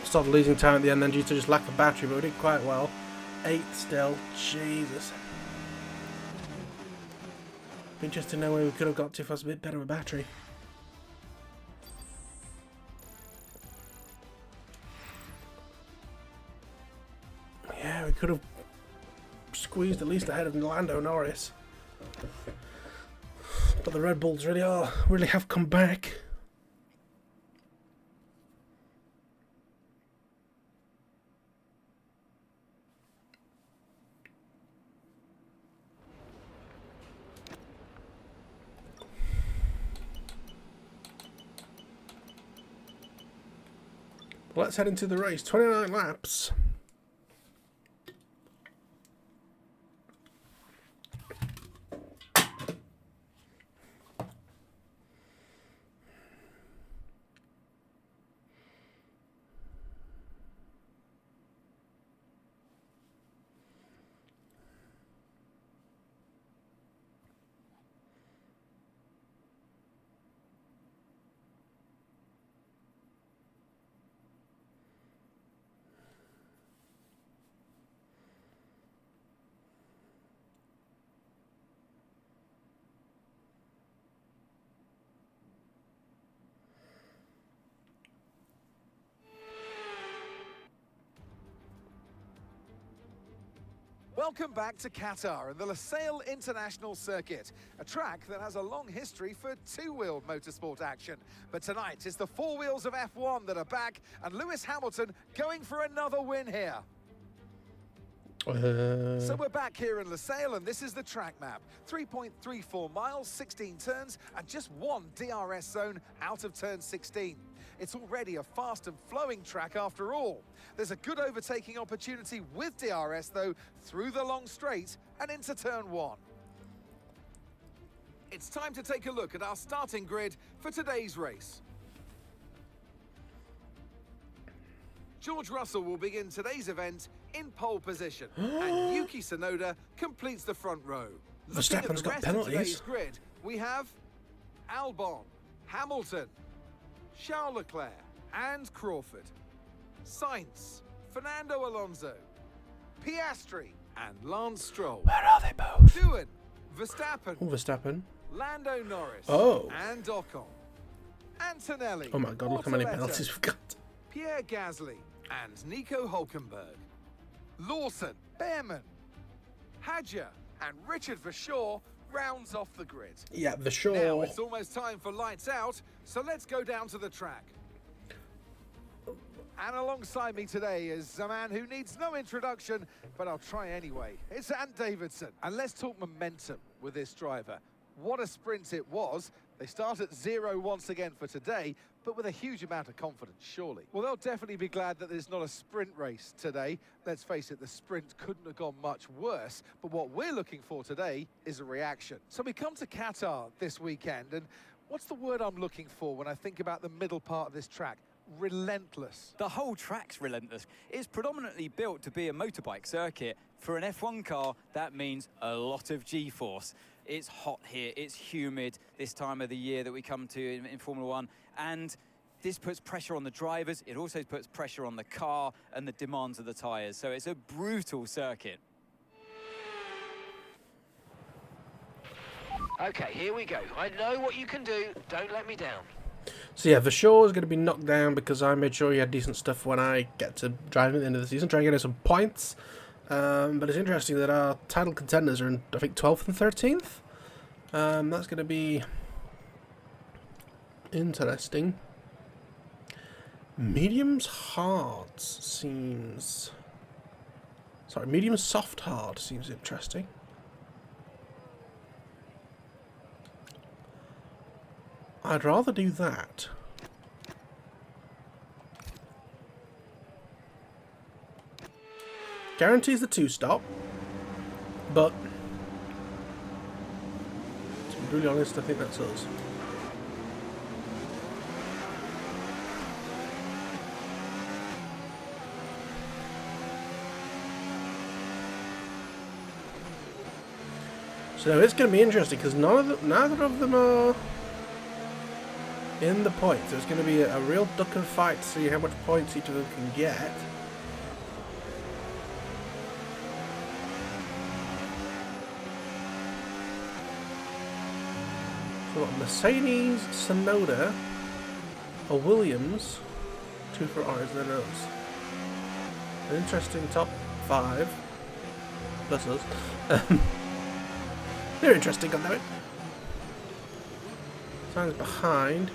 [SPEAKER 2] started losing time at the end then due to just lack of battery, but we did quite well. 8th still. Jesus. Be interesting to know where we could have got to if I was a bit better with battery. Yeah, we could have squeezed at least ahead of Lando Norris. But the Red Bulls really have come back. Let's head into the race. 29 laps.
[SPEAKER 4] Welcome back to Qatar and the Lusail International Circuit, a track that has a long history for two-wheeled motorsport action. But tonight it's the four wheels of F1 that are back, and Lewis Hamilton going for another win here. So we're back here in Lusail, and this is the track map. 3.34 miles, 16 turns, and just one DRS zone out of turn 16. It's already a fast and flowing track after all. There's a good overtaking opportunity with DRS, though, through the long straight and into turn 1. It's time to take a look at our starting grid for today's race. George Russell will begin today's event in pole position, and Yuki Tsunoda completes the front row.
[SPEAKER 2] Verstappen's got penalties.
[SPEAKER 4] Today's grid, we have Albon, Hamilton, Charles Leclerc and Crawford, Sainz, Fernando Alonso, Piastri and Lance Stroll.
[SPEAKER 2] Where are they both?
[SPEAKER 4] Doohan, Verstappen,
[SPEAKER 2] Verstappen.
[SPEAKER 4] Lando Norris and Ocon, Antonelli.
[SPEAKER 2] Oh my god, look how many penalties we've got.
[SPEAKER 4] Pierre Gasly and Nico Hülkenberg, Lawson, Behrman, Hadjar and Richard Verschoor rounds off the grid.
[SPEAKER 2] Yeah, Verschoor.
[SPEAKER 4] Now it's almost time for lights out, so let's go down to the track. And alongside me today is a man who needs no introduction, but I'll try anyway. It's Ant Davidson, and let's talk momentum with this driver. What a sprint it was. They start at 0 once again for today, but with a huge amount of confidence, surely. Well, they'll definitely be glad that there's not a sprint race today. Let's face it, the sprint couldn't have gone much worse, but what we're looking for today is a reaction. So we come to Qatar this weekend, and what's the word I'm looking for when I think about the middle part of this track? Relentless.
[SPEAKER 5] The whole track's relentless. It's predominantly built to be a motorbike circuit. For an F1 car, that means a lot of G-force. It's hot here, it's humid this time of the year that we come to in Formula 1, and this puts pressure on the drivers. It also puts pressure on the car and the demands of the tyres. So it's a brutal circuit.
[SPEAKER 3] Okay, here we go. I know what you can do. Don't let me down.
[SPEAKER 2] So yeah, Verschoor is going to be knocked down because I made sure he had decent stuff when I get to driving at the end of the season, try and get him some points. But it's interesting that our title contenders are in, I think, 12th and 13th. That's going to be interesting. Medium's hard seems... Sorry, medium soft hard seems interesting. I'd rather do that. Guarantees the 2-stop, but to be really honest, I think that's us. So it's going to be interesting because neither of them are in the points. There's going to be a real duck and fight to see how much points each of them can get. So we've got Mercedes, Sonoda, a Williams, 2 Ferraris, and then us. An interesting top 5. Plus us. They're interesting, I know it. Sainz behind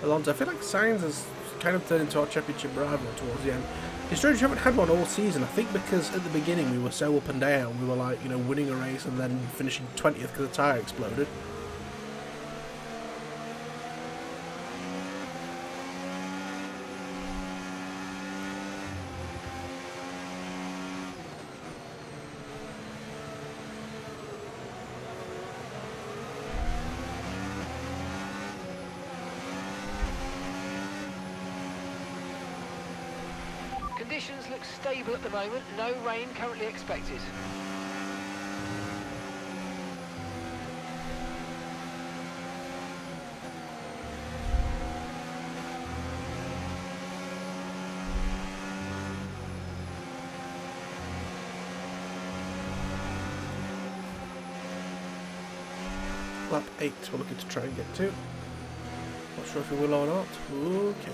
[SPEAKER 2] Alonso. I feel like Sainz has kind of turned into our championship rival towards the end. It's strange we haven't had one all season. I think because at the beginning we were so up and down. We were like, you know, winning a race and then finishing 20th because the tyre exploded.
[SPEAKER 3] Conditions look stable at the moment, no rain currently expected.
[SPEAKER 2] Lap 8 we're looking to try and get to. Not sure if we will or not. Okay.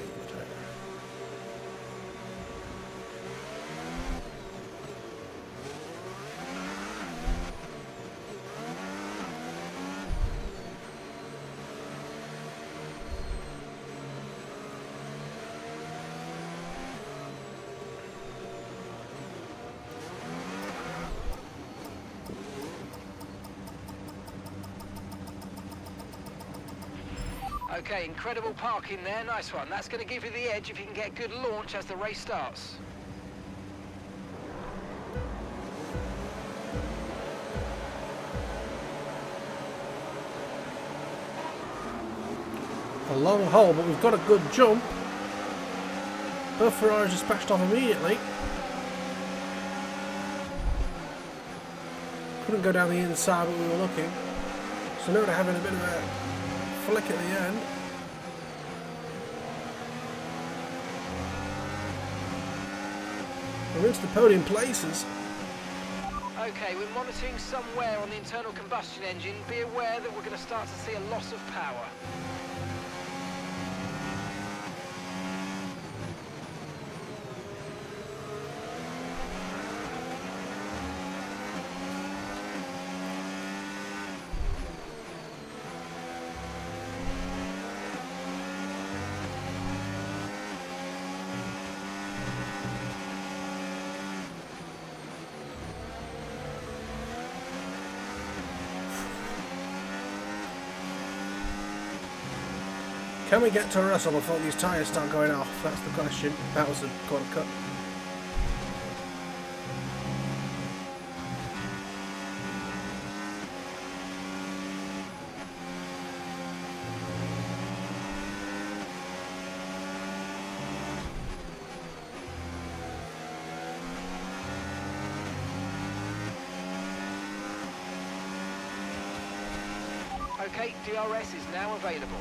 [SPEAKER 3] Okay, incredible parking there, nice one. That's going to give you the edge if you can get a good launch as the race starts.
[SPEAKER 2] A long hole, but we've got a good jump. Both Ferraris just splashed off immediately. Couldn't go down the inside, but we were looking. So now they're having a bit of a flick at the end. We're into the podium places.
[SPEAKER 3] Okay, we're monitoring some wear on the internal combustion engine. Be aware that we're going to start to see a loss of power.
[SPEAKER 2] Can we get to Russell before these tyres start going off? That's the question. That was the corner cut.
[SPEAKER 3] Okay, DRS is now available.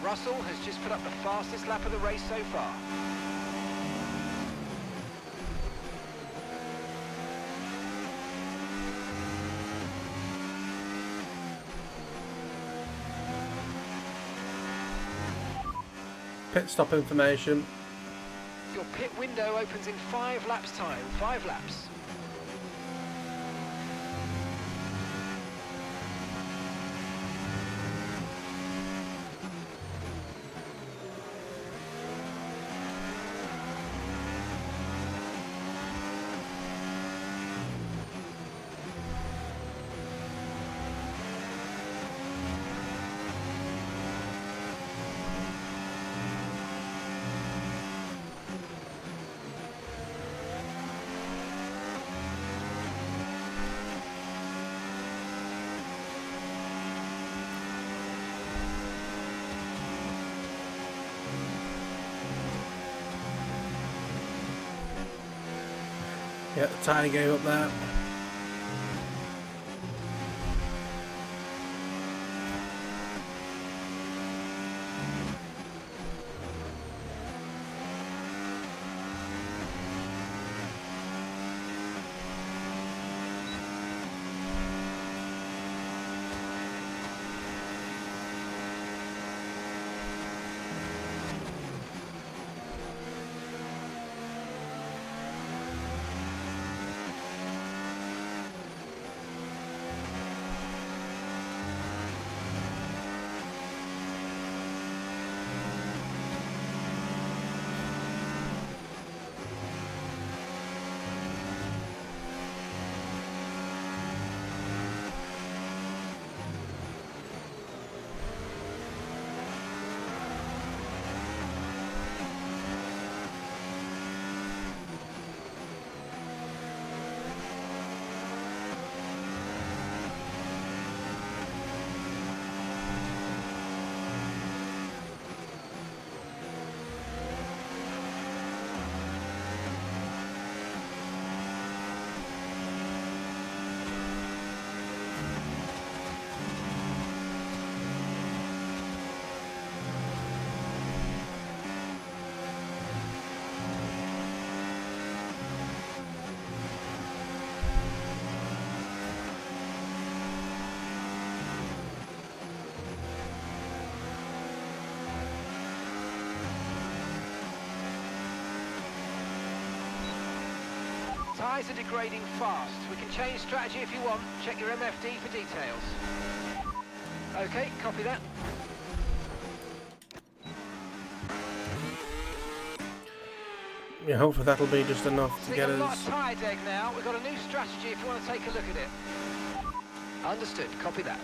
[SPEAKER 3] Russell has just put up the fastest lap of the race so far.
[SPEAKER 2] Pit stop information.
[SPEAKER 3] Your pit window opens in 5 laps time. 5 laps.
[SPEAKER 2] Yeah, the tyre gave up there. Tyres are degrading fast. We can change strategy if you want. Check your MFD for details. Okay, copy that. Yeah, hopefully that'll be just enough to
[SPEAKER 3] So
[SPEAKER 2] get
[SPEAKER 3] you've got a lot
[SPEAKER 2] us.
[SPEAKER 3] of tyre deg now. We've got a new strategy if you want to take a look at it. Understood, copy that.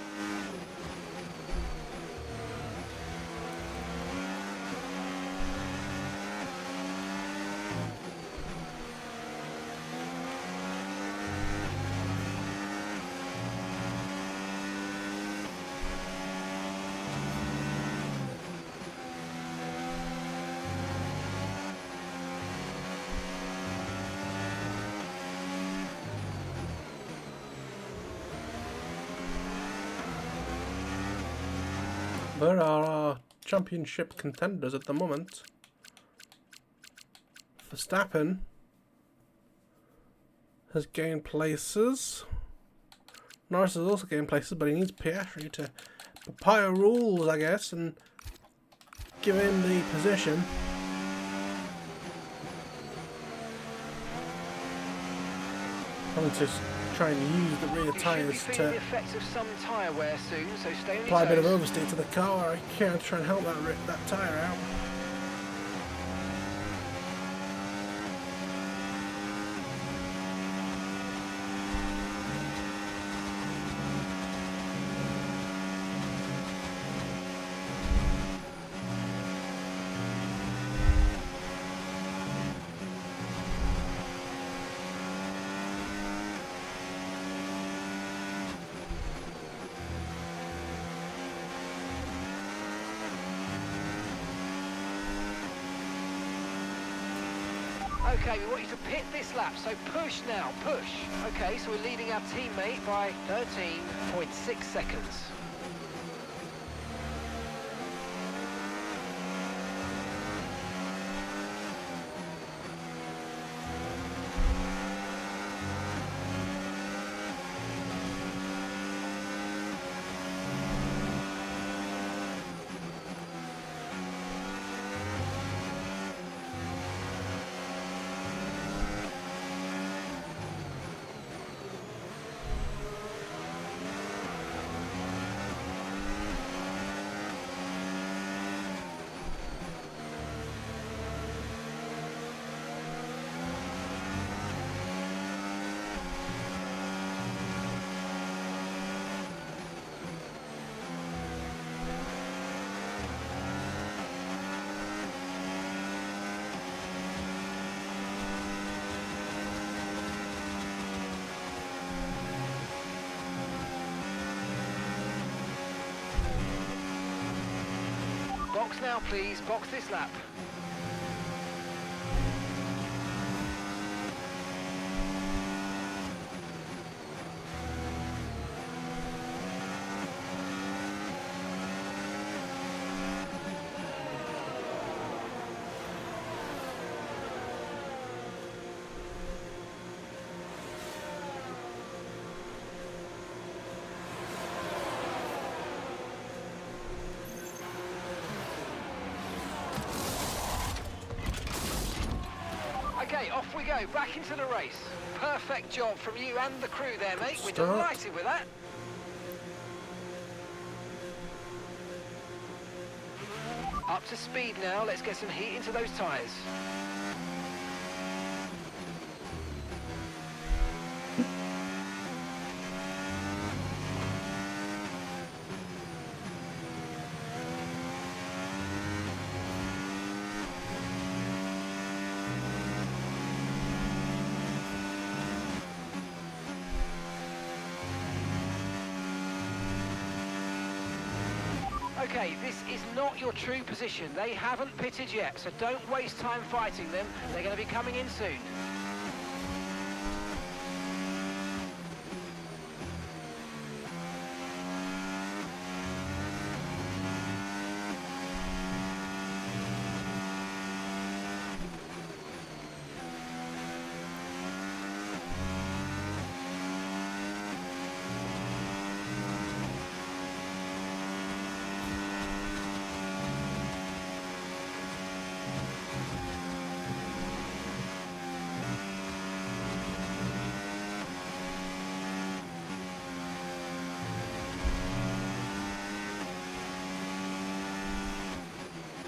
[SPEAKER 2] There are our championship contenders at the moment. Verstappen has gained places. Norris has also gained places, but he needs Piastri to papaya rules, I guess, and give him the position. Having to try and use the rear tyres
[SPEAKER 3] You should be feeling
[SPEAKER 2] to
[SPEAKER 3] the effects of some tyre wear soon, so stay on your
[SPEAKER 2] apply a bit of
[SPEAKER 3] toes.
[SPEAKER 2] oversteer to the car. I can't try and help that tyre out.
[SPEAKER 3] Okay, we want you to pit this lap, so push now, push. Okay, so we're leading our teammate by 13.6 seconds. Box now, please. Box this lap. Okay, off we go, back into the race. Perfect job from you and the crew there, mate. We're delighted with that. Up to speed now, let's get some heat into those tyres. Okay, this is not your true position. They haven't pitted yet, so don't waste time fighting them. They're going to be coming in soon.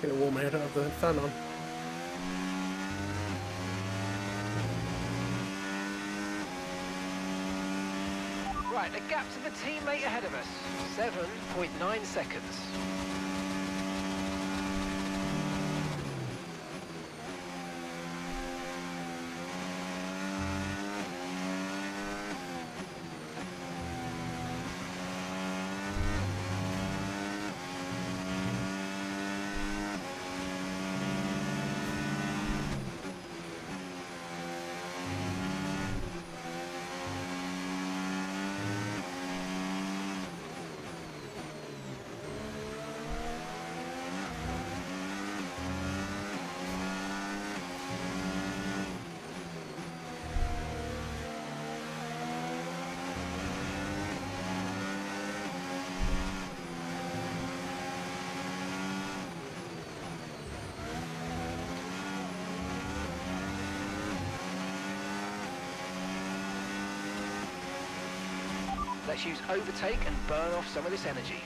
[SPEAKER 2] Get a warm head, have the fan on.
[SPEAKER 3] Right, the gap to the teammate ahead of us, 7.9 seconds. Let's use overtake and burn off some of this energy.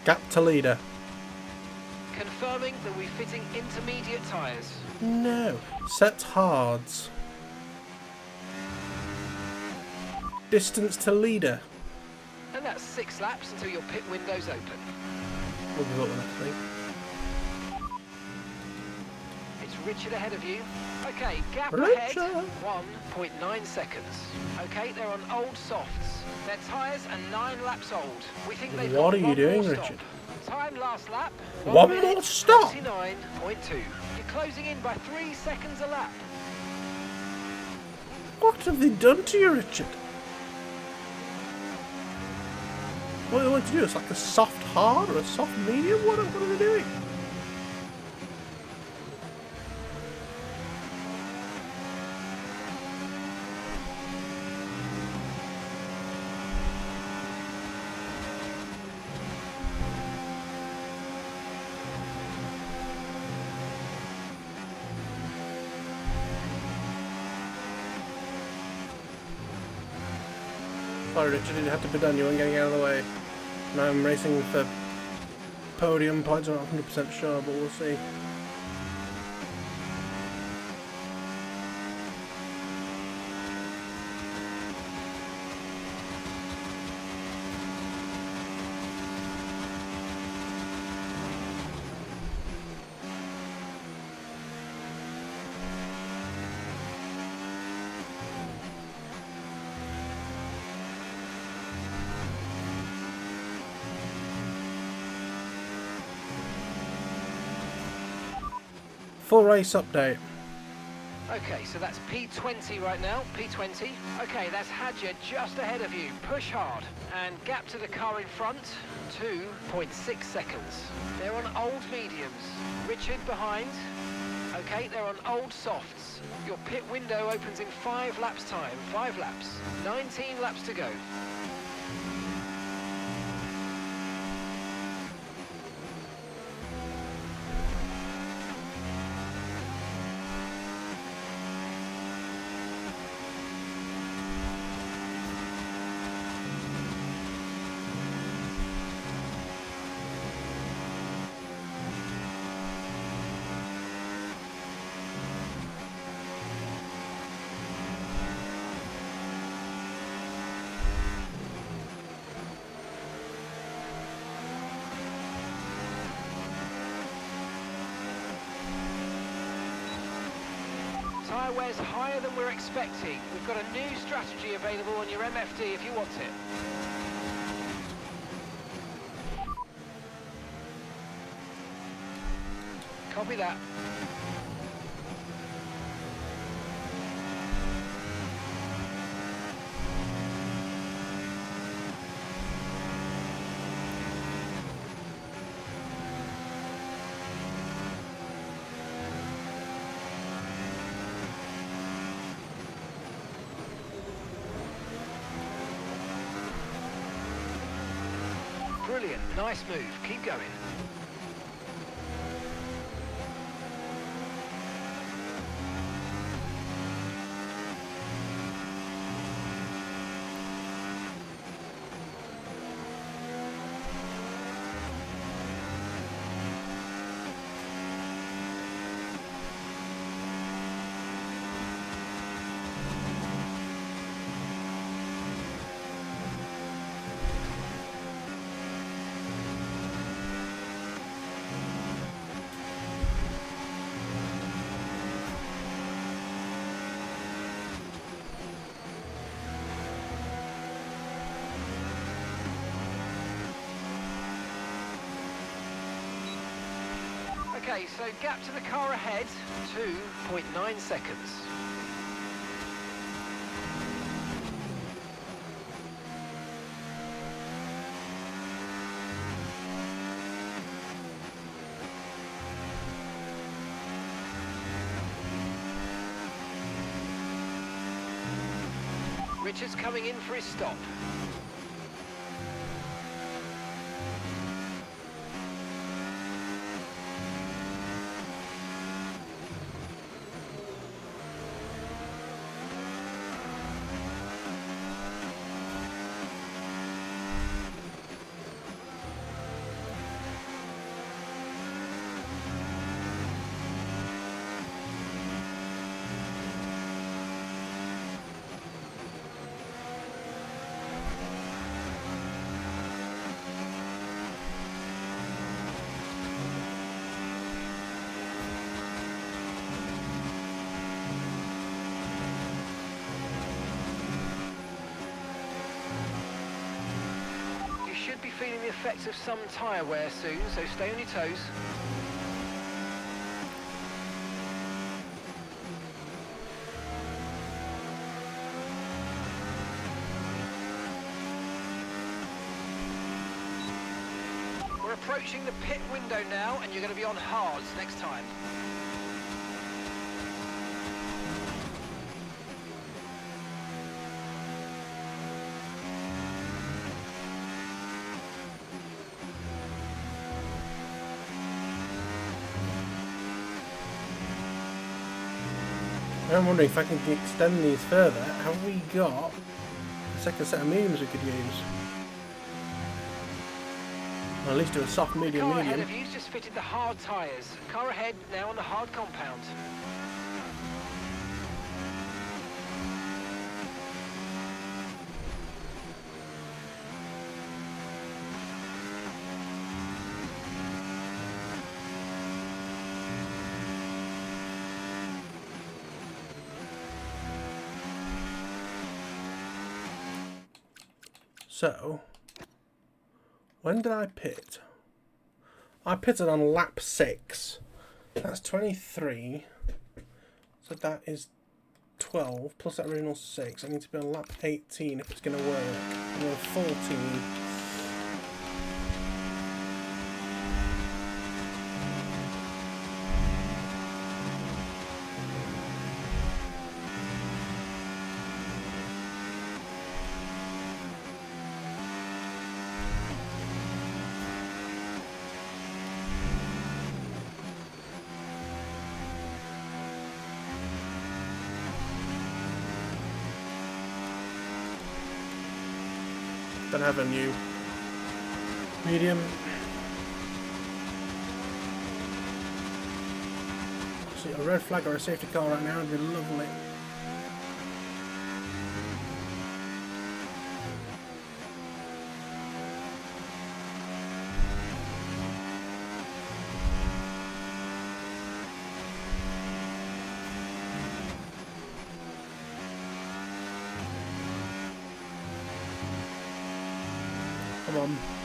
[SPEAKER 2] Gap to leader.
[SPEAKER 3] Confirming that we're fitting intermediate tyres.
[SPEAKER 2] No. Set hards. Distance to leader.
[SPEAKER 3] And that's 6 laps until your pit window's open.
[SPEAKER 2] We'll give up the next thing.
[SPEAKER 3] It's Richard ahead of you. Okay, gap
[SPEAKER 2] Richard.
[SPEAKER 3] ahead, 1.9 seconds. Okay, they're on old softs. Their tyres are 9 laps old. We think they've
[SPEAKER 2] What
[SPEAKER 3] got
[SPEAKER 2] are you
[SPEAKER 3] one
[SPEAKER 2] doing,
[SPEAKER 3] more stop.
[SPEAKER 2] Richard?
[SPEAKER 3] Time last lap.
[SPEAKER 2] One more stop?
[SPEAKER 3] 29.2. You're closing in by 3 seconds a lap.
[SPEAKER 2] What have they done to you, Richard? What do they want to do? It's like a soft hard or a soft medium? What are they doing? Sorry, Richard, it had to be done. You weren't getting out of the way. Now I'm racing for podium points. I'm not 100% sure, but we'll see. Full race update.
[SPEAKER 3] Okay, so that's P20 right now, P20. Okay, that's Hadja just ahead of you. Push hard. And gap to the car in front, 2.6 seconds. They're on old mediums. Richard behind. Okay, they're on old softs. Your pit window opens in 5 laps time. 5 laps. 19 laps to go. Tyre wear's higher than we're expecting. We've got a new strategy available on your MFD if you want it. Copy that. Brilliant, nice move, keep going. Okay, so gap to the car ahead, 2.9 seconds. Richard's coming in for his stop. should be feeling the effects of some tyre wear soon, so stay on your toes. We're approaching the pit window now, and you're going to be on hards next time.
[SPEAKER 2] I'm wondering if I can extend these further. Have we got a second set of mediums we could use? Or at least do a soft medium
[SPEAKER 3] Car ahead
[SPEAKER 2] medium.
[SPEAKER 3] of you's just fitted the hard tyres. Car ahead now on the hard compound.
[SPEAKER 2] So, when did I pit? I pitted on lap 6. That's 23. So that is 12 plus that original 6. I need to be on lap 18 if it's going to work. I'm on 14. Don't have a new medium. See a red flag or a safety car right now would be lovely. Come on.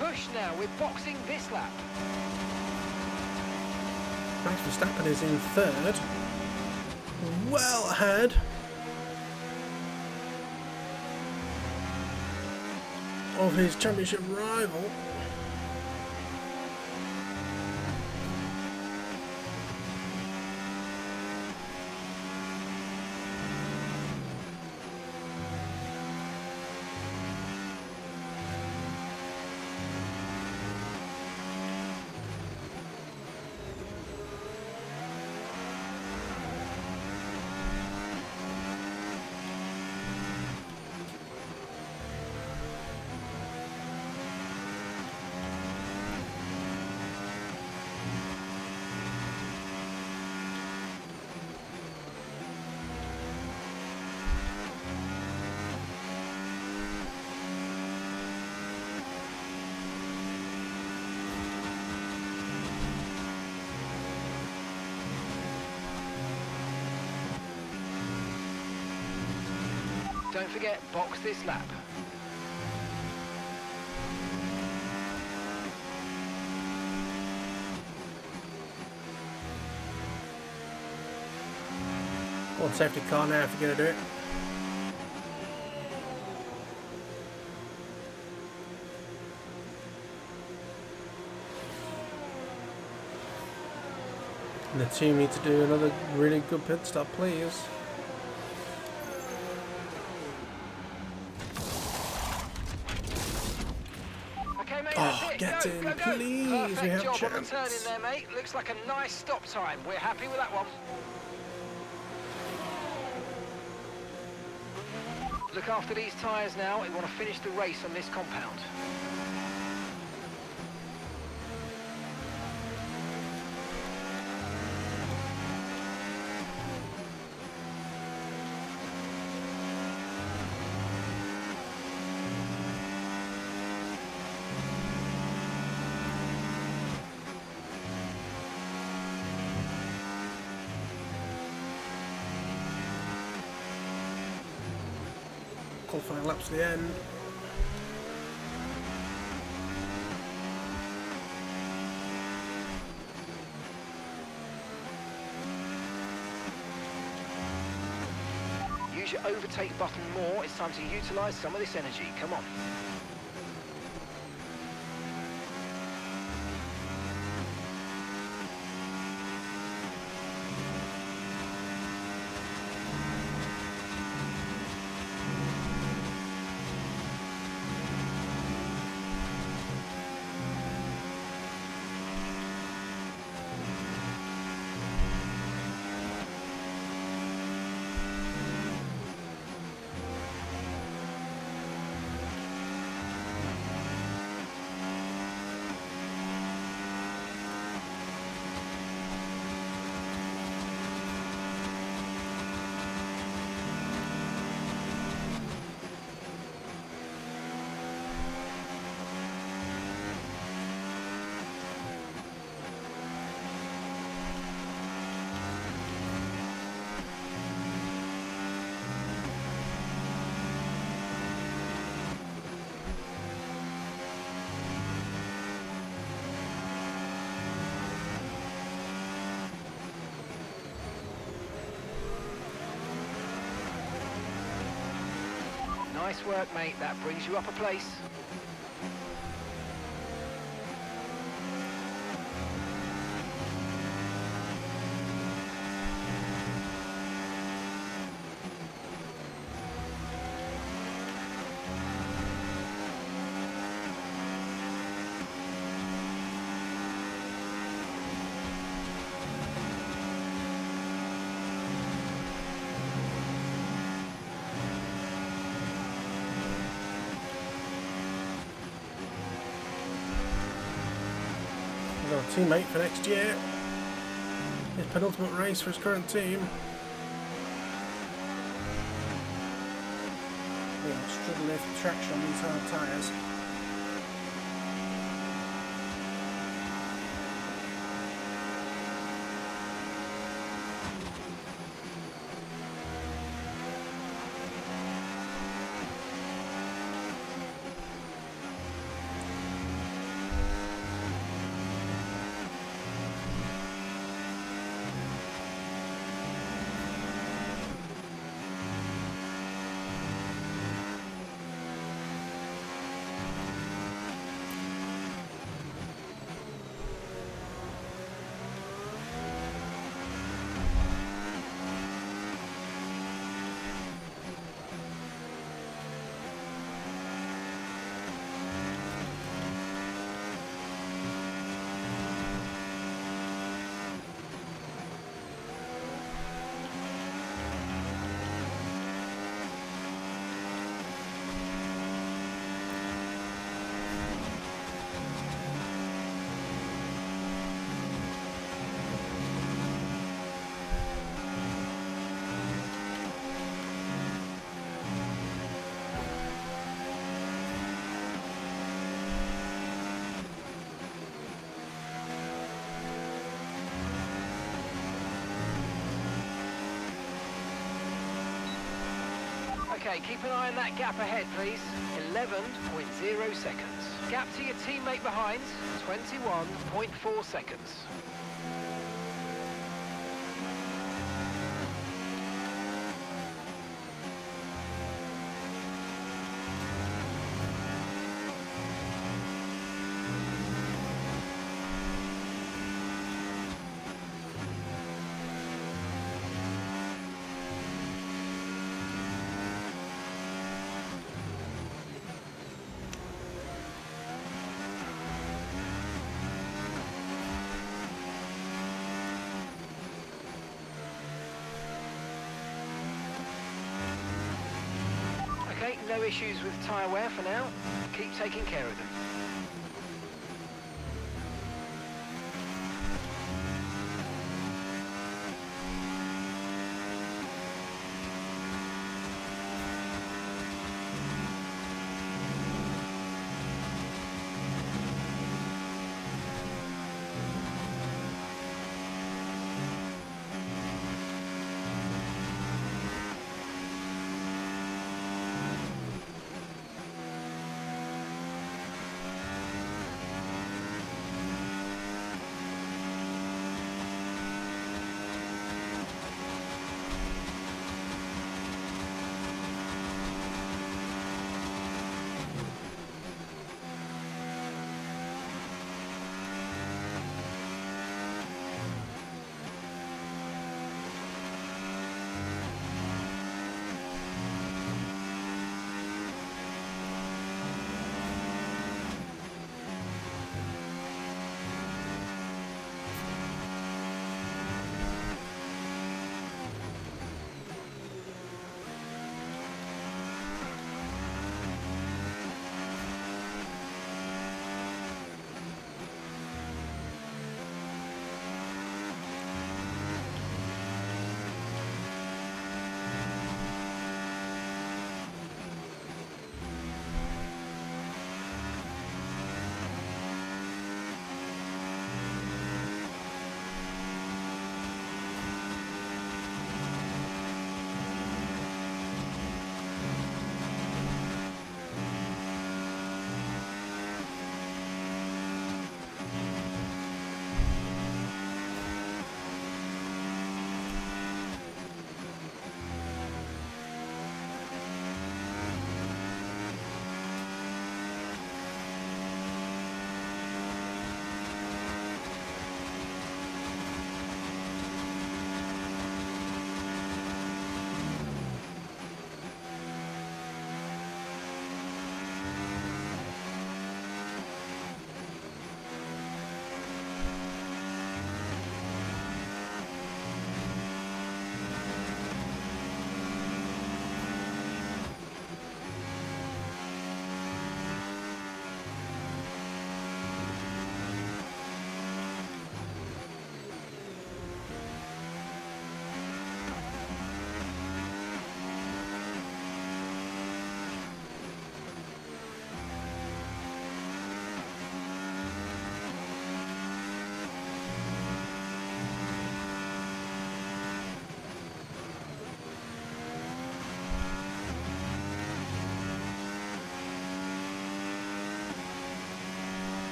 [SPEAKER 3] Push now, we're boxing this lap.
[SPEAKER 2] Max Verstappen is in third. Well ahead. Of his championship rival.
[SPEAKER 3] Don't forget, box this lap.
[SPEAKER 2] One safety car now if you're going to do it. And the team need to do another really good pit stop, please.
[SPEAKER 3] Okay, mate,
[SPEAKER 2] Oh,
[SPEAKER 3] that's it.
[SPEAKER 2] get
[SPEAKER 3] Go,
[SPEAKER 2] in,
[SPEAKER 3] go, go.
[SPEAKER 2] please.
[SPEAKER 3] Perfect
[SPEAKER 2] We have
[SPEAKER 3] job on the
[SPEAKER 2] chance.
[SPEAKER 3] turn in there, mate. Looks like a nice stop time. We're happy with that one. Look after these tyres now. We want to finish the race on this compound.
[SPEAKER 2] Qualifying laps to the end.
[SPEAKER 3] Use your overtake button more. It's time to utilise some of this energy. Come on. Nice work, mate. That brings you up a place.
[SPEAKER 2] Got a teammate for next year. His penultimate race for his current team. We are struggling with traction on these hard tyres.
[SPEAKER 3] Okay, keep an eye on that gap ahead, please. 11.0 seconds. Gap to your teammate behind, 21.4 seconds. no issues with tyre wear for now. Keep taking care of them.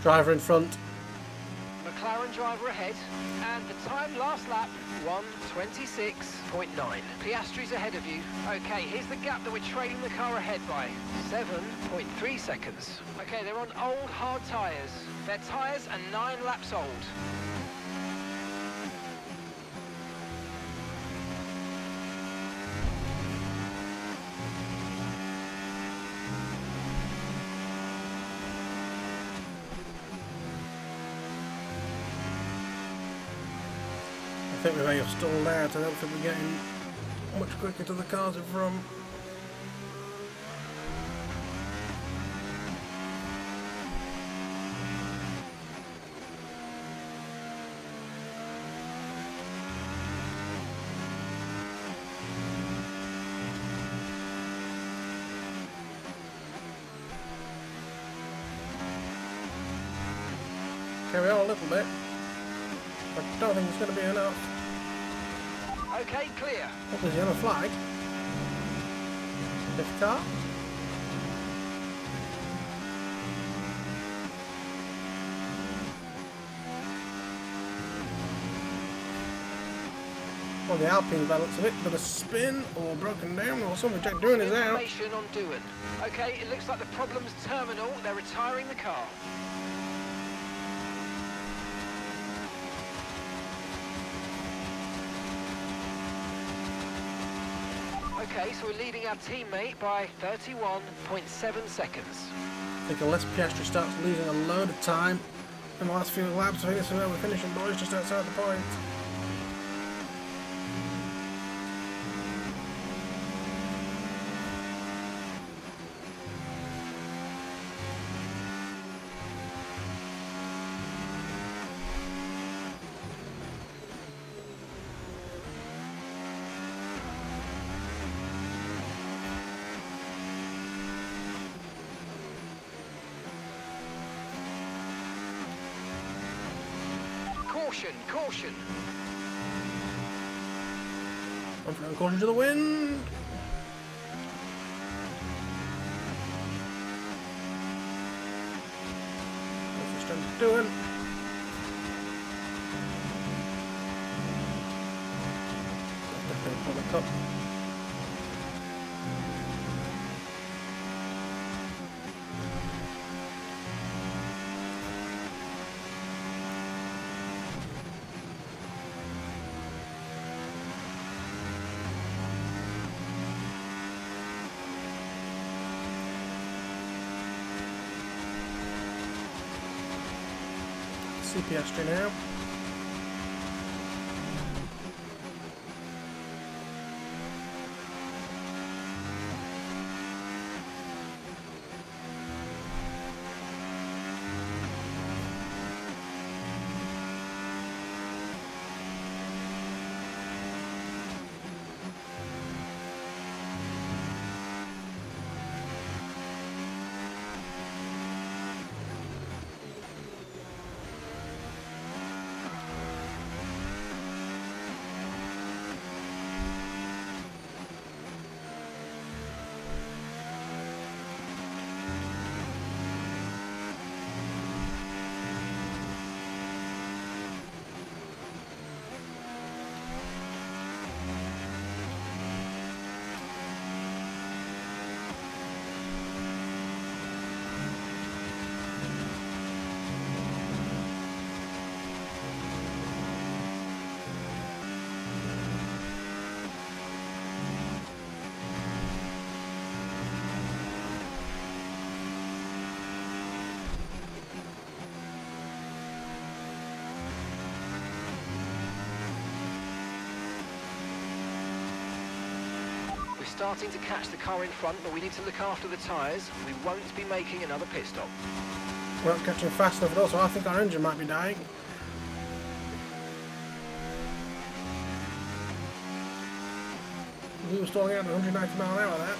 [SPEAKER 2] Driver in front.
[SPEAKER 3] McLaren driver ahead, and the time last lap, 1:26.9. Piastri's ahead of you. Okay, here's the gap that we're trailing the car ahead by, 7.3 seconds. Okay, they're on old hard tyres. Their tyres are 9 laps old.
[SPEAKER 2] I think we may have stalled out. I don't think we're getting much quicker to the cars in front. Carry on a little bit. I don't think it's going to be enough.
[SPEAKER 3] Okay, clear.
[SPEAKER 2] What was the yellow flag? Fifth car? Well, the Alpine by the looks of it, but a spin or broken down or something. Jack doing is out.
[SPEAKER 3] Information on Doohan. Okay, it looks like the problem's terminal. They're retiring the car. Okay, so we're leading our teammate by 31.7 seconds.
[SPEAKER 2] I think unless Piastri starts losing a load of time in the last few laps, I think this is where we're finishing, boys, just outside the point.
[SPEAKER 3] Caution, caution.
[SPEAKER 2] I'm throwing caution to the wind. What's this strength doing? That's definitely on the cup. Piastri now.
[SPEAKER 3] Starting to catch the car in front, but we need to look after the tyres. We won't be making another pit stop.
[SPEAKER 2] We're not catching fast enough, but also I think our engine might be dying. We were stalling out at 190 mile an hour there.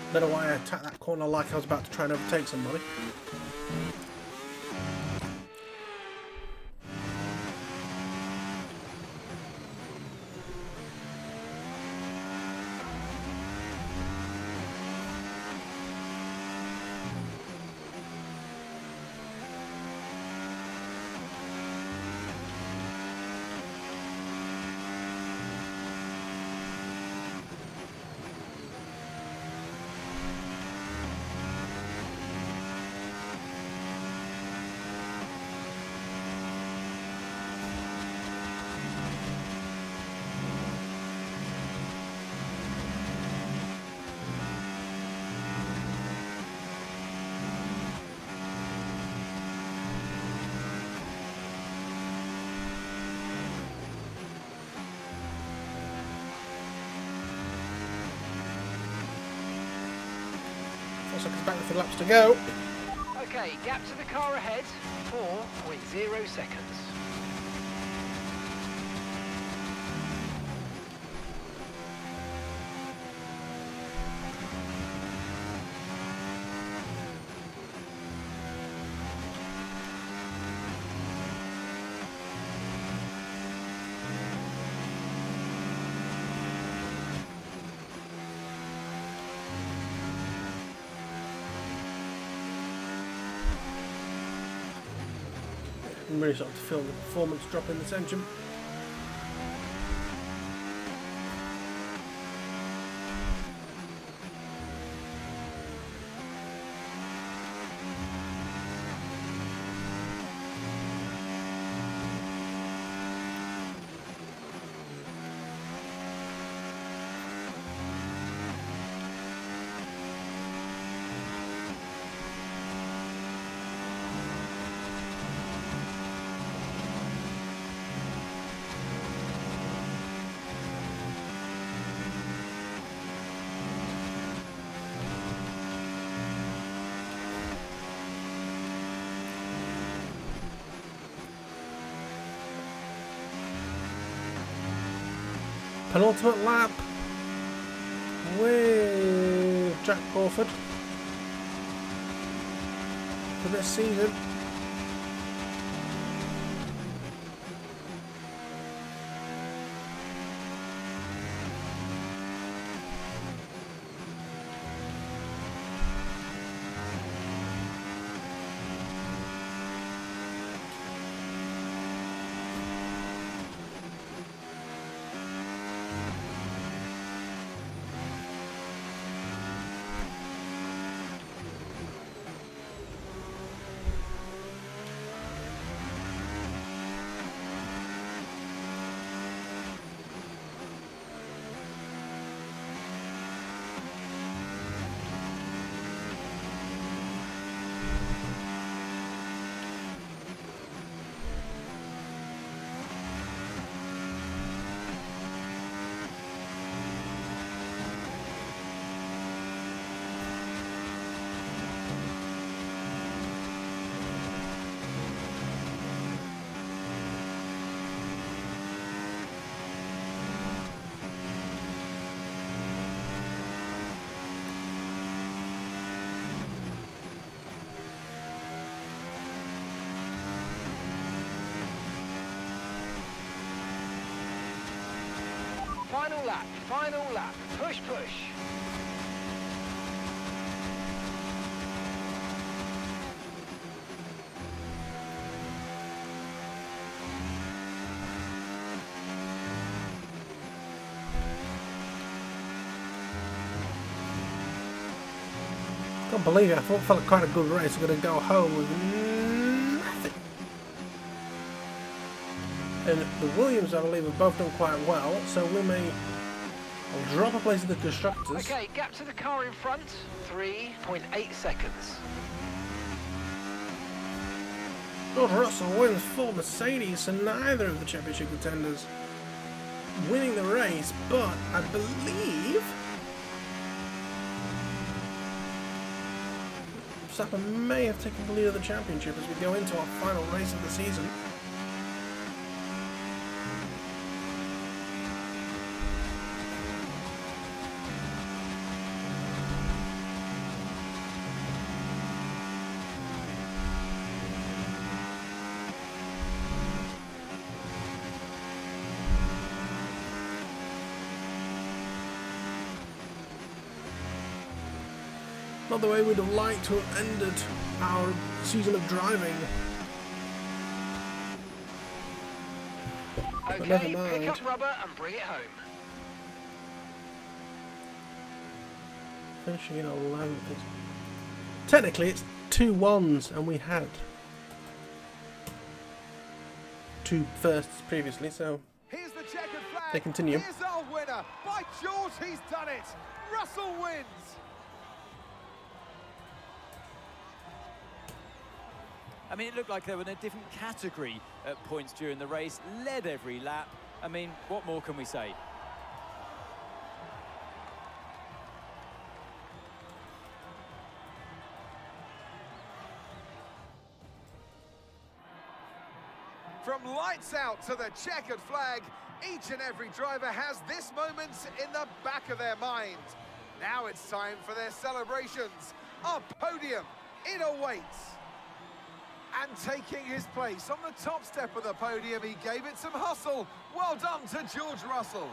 [SPEAKER 2] I don't know why I attacked that corner like I was about to try and overtake somebody. Looks like it's back with 3 laps to go.
[SPEAKER 3] Okay, gap to the car ahead, 4.0 seconds.
[SPEAKER 2] I'm really starting to feel the performance drop in this engine. Penultimate lap with Jak Crawford for this season.
[SPEAKER 3] Final lap, push, push.
[SPEAKER 2] Can't believe it, I thought it felt quite a good race. I'm going to go home with nothing. And the Williams, I believe, have both done quite well, so we may... I'll drop a place in the constructors.
[SPEAKER 3] Okay, gap to the car in front, 3.8 seconds.
[SPEAKER 2] George Russell wins for Mercedes, so neither of the championship contenders winning the race, but I believe Verstappen may have taken the lead of the championship as we go into our final race of the season. Not the way we'd have liked to have ended our season of driving. But never
[SPEAKER 3] Okay,
[SPEAKER 2] mind.
[SPEAKER 3] pick up rubber and bring it home.
[SPEAKER 2] Finishing in 11th. Technically, it's 2 1s, and we had 2 firsts previously, so
[SPEAKER 4] Here's the checkered flag.
[SPEAKER 2] they continue.
[SPEAKER 4] Here's our winner. By George, he's done it. Russell wins.
[SPEAKER 5] I mean, it looked like they were in a different category at points during the race, led every lap. I mean, what more can we say?
[SPEAKER 4] From lights out to the checkered flag, each and every driver has this moment in the back of their mind. Now it's time for their celebrations. Our podium, it awaits. And taking his place on the top step of the podium, he gave it some hustle. Well done to George Russell.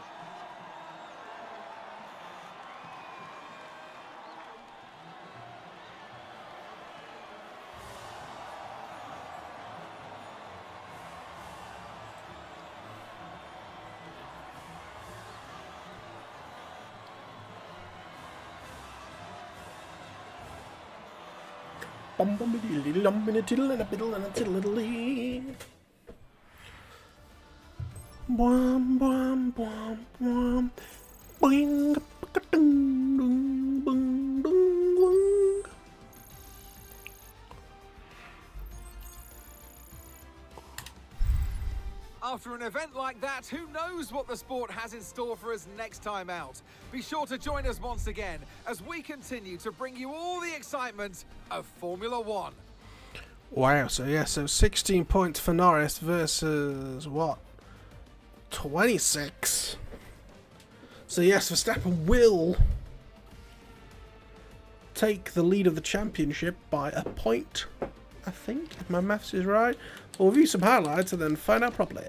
[SPEAKER 2] Bum bum diddly lum in a tiddle and a biddle and a tiddly. Bwam bwam bwam bwam. Boing ding ding ding ding.
[SPEAKER 4] After an event like that, who knows what the sport has in store for us next time out? Be sure to join us once again as we continue to bring you all the excitement of Formula One.
[SPEAKER 2] Wow, so 16 points for Norris versus what? 26. So yes, Verstappen will take the lead of the championship by a point, I think, if my maths is right. We'll review some highlights and then find out properly.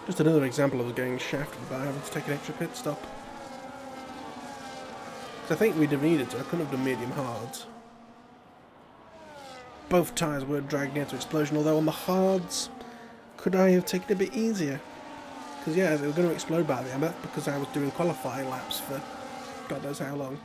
[SPEAKER 2] Just another example of us getting shafted by having to take an extra pit stop. I think we'd have needed to. I couldn't have done medium hards. Both tyres were dragged near to explosion, although on the hards, could I have taken it a bit easier? Because yeah, they were going to explode by the end. That's because I was doing qualifying laps for God knows how long.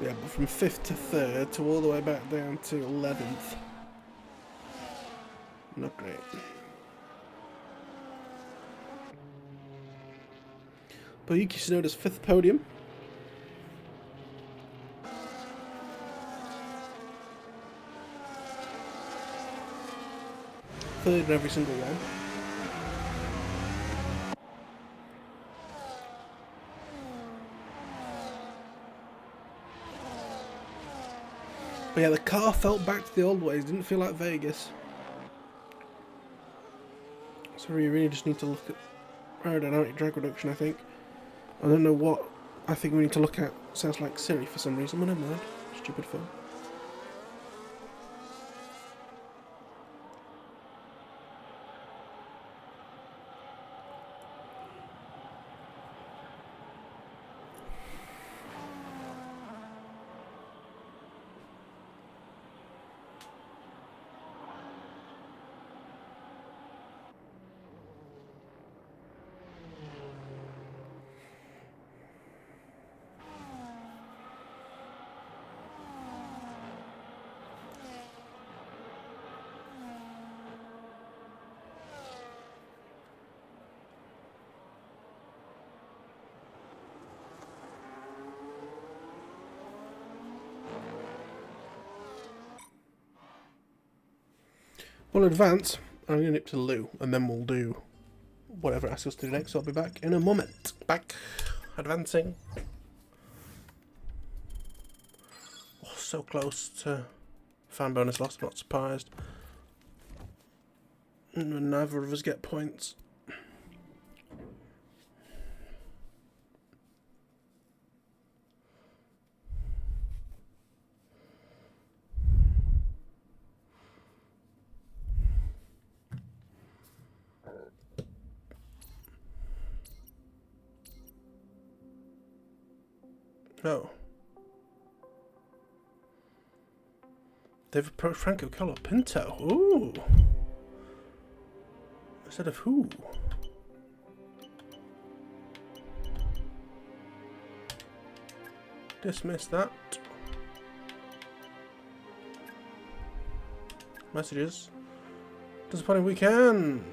[SPEAKER 2] Yeah, but from 5th to 3rd to all the way back down to 11th. Not great. But Yuki Tsunoda's 5th podium. Third in every single one. But yeah, the car felt back to the old ways, didn't feel like Vegas. So we really just need to look at aerodynamic drag reduction, I think. I don't know what I think we need to look at. Sounds like Siri for some reason, but never mind. Stupid phone. We'll advance. I'm going to nip to the loo, and then we'll do whatever it asks us to do next. So I'll be back in a moment. Back. Advancing. Oh, so close to fan bonus loss, not surprised. And neither of us get points. No. They've approached Franco Colapinto. Ooh. Instead of who? Dismiss that. Messages. Disappointing weekend.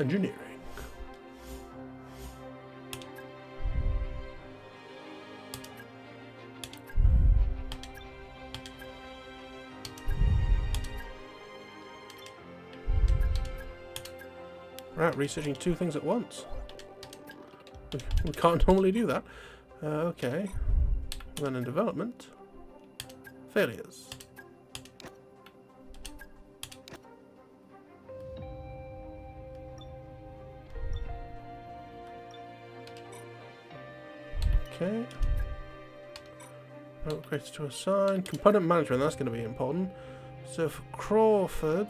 [SPEAKER 2] Engineering. Right, researching two things at once. We can't normally do that. Okay. Then in development. Failures. Okay. Note created to assign. Component management, that's going to be important. So for Crawford.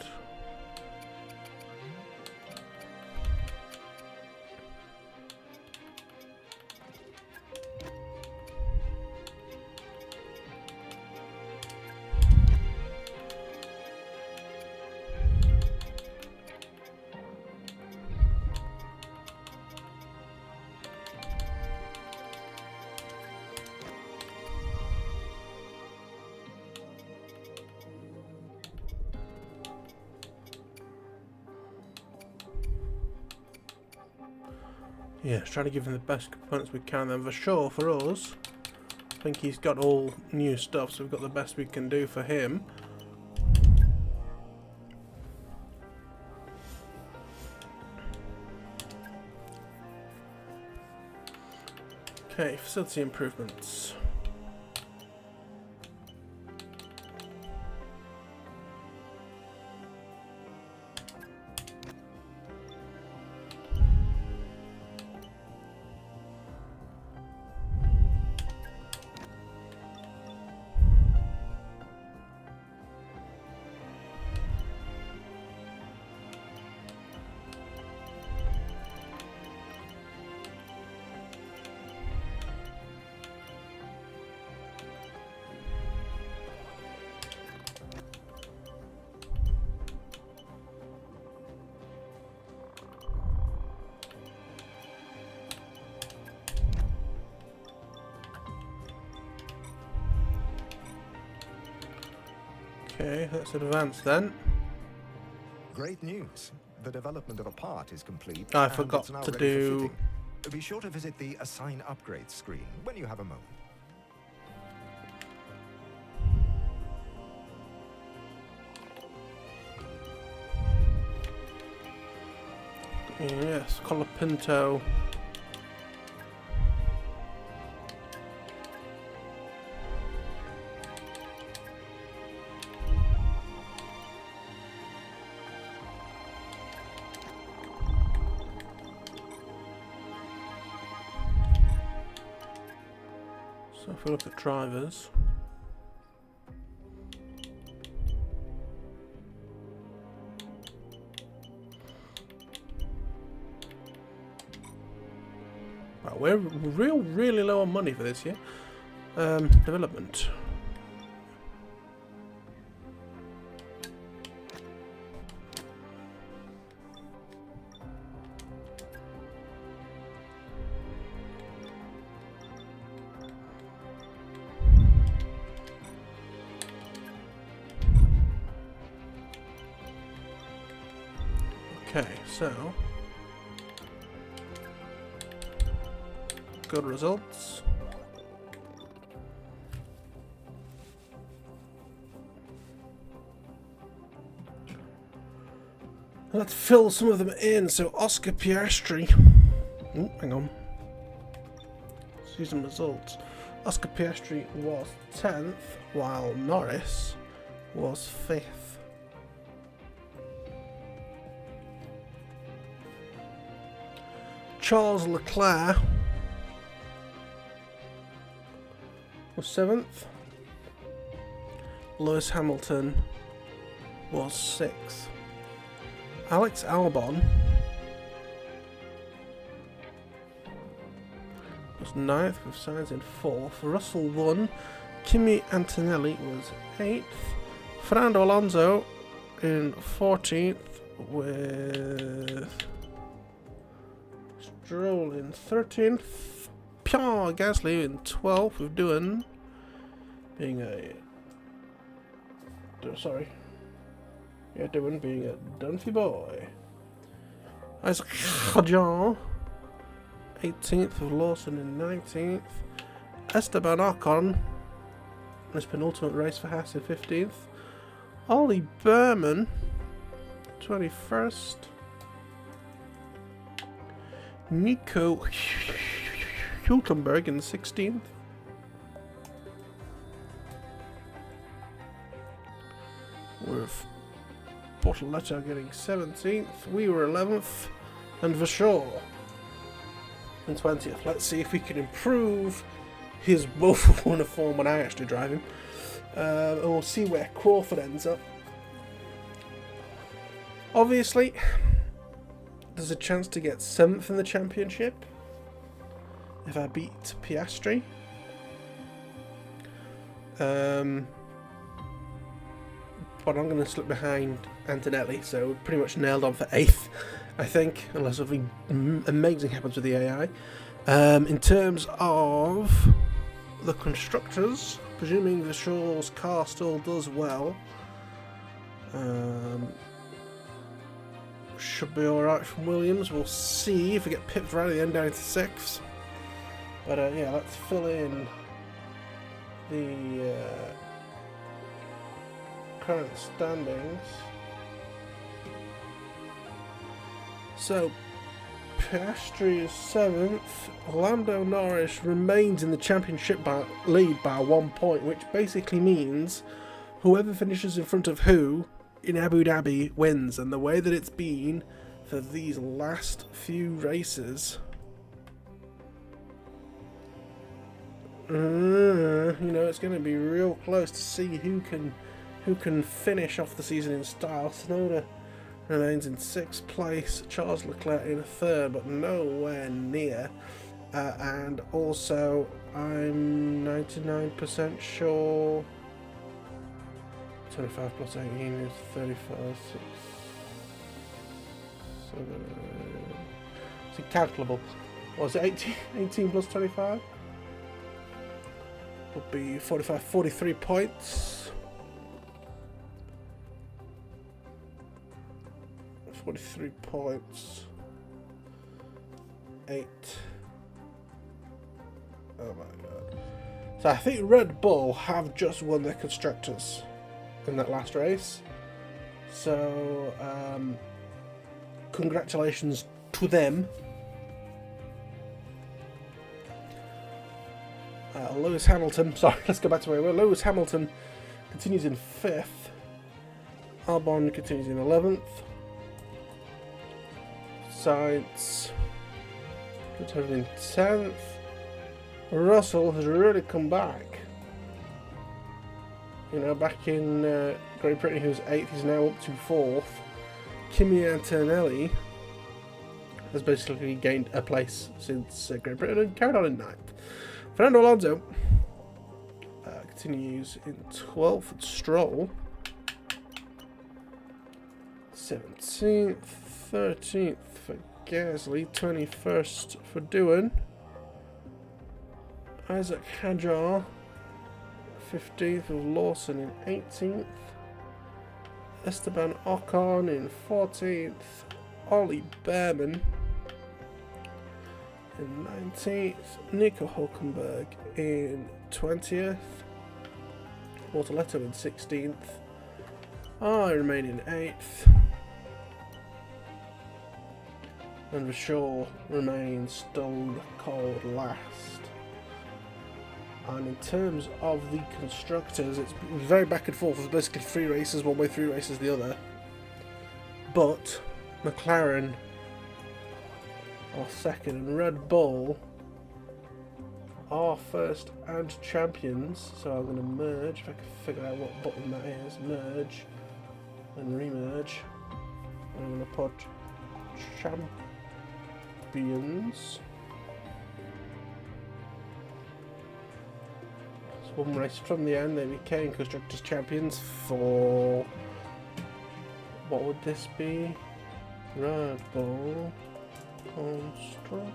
[SPEAKER 2] Yeah, trying to give him the best components we can. Then Verschoor for us. I think he's got all new stuff, so we've got the best we can do for him. Okay, facility improvements. Okay, let's advance then.
[SPEAKER 6] Great news. The development of a part is complete.
[SPEAKER 2] I
[SPEAKER 6] and
[SPEAKER 2] forgot
[SPEAKER 6] it's now
[SPEAKER 2] to
[SPEAKER 6] ready for
[SPEAKER 2] do...
[SPEAKER 6] fitting. Be sure to visit the Assign Upgrades screen when you have a moment.
[SPEAKER 2] Yes, Colapinto. So if we look at drivers, well, we're really low on money for this year. Development. Okay, so good results. Let's fill some of them in. So Oscar Piastri. Oh, hang on. See some results. Oscar Piastri was 10th, while Norris was 5th. Charles Leclerc was 7th. Lewis Hamilton was 6th. Alex Albon was 9th with Sainz in 4th. Russell won. Kimi Antonelli was 8th. Fernando Alonso in 14th with Stroll in 13th. Pierre Gasly in 12th with Doohan being a... Sorry. Yeah, Doohan being a Dunphy boy. Isaac Hadjar 18th with Lawson in 19th. Esteban Ocon in his penultimate race for Haas in 15th. Ollie Berman 21st. Nico Hülkenberg in 16th. With Bortoletto getting 17th. We were 11th. And Verschoor in 20th. Let's see if we can improve his both one of form when I actually drive him. And we'll see where Crawford ends up. Obviously, there's a chance to get 7th in the championship if I beat Piastri. But I'm going to slip behind Antonelli, so pretty much nailed on for 8th, I think, unless something amazing happens with the AI. In terms of the constructors, presuming Verschoor's car still does well, should be alright from Williams. We'll see if we get pipped right at the end down into 6th. But yeah, let's fill in the current standings. So, Piastri is 7th. Lando Norris remains in the championship lead by 1 point, which basically means whoever finishes in front of who in Abu Dhabi wins. And the way that it's been for these last few races, you know, it's going to be real close to see who can finish off the season in style. Tsunoda remains in 6th place, Charles Leclerc in 3rd, but nowhere near. And also, I'm 99% sure 25 plus 18 is 35, 6, 7, is it calculable? Was it 18 plus 25? Would be 43 points. 43 points. 8. Oh my god. So I think Red Bull have just won their constructors in that last race. So congratulations to them. Lewis Hamilton, sorry, let's go back to where we were. Lewis Hamilton continues in 5th. Albon continues in 11th. Sainz returns in 10th. Russell has really come back. You know, back in Great Britain he was 8th, he's now up to 4th. Kimi Antonelli has basically gained a place since Great Britain and carried on in 9th. Fernando Alonso continues in 12th. Stroll 17th, 13th for Gasly, 21st for Doohan. Isaac Hadjar 15th with Lawson in 18th. Esteban Ocon in 14th. Ollie Behrman in 19th. Nico Hulkenberg in 20th. Bortoletto in 16th. I remain in 8th. And Verschoor remains stone cold last. And in terms of the constructors, it's very back and forth. It's basically 3 races one way, 3 races the other. But McLaren are 2nd and Red Bull are 1st and champions. So I'm going to merge, if I can figure out what button that is. Merge and remerge. And I'm going to put champions. So 1 race from the end, they became Constructors Champions for... what would this be? Red Bull Constructors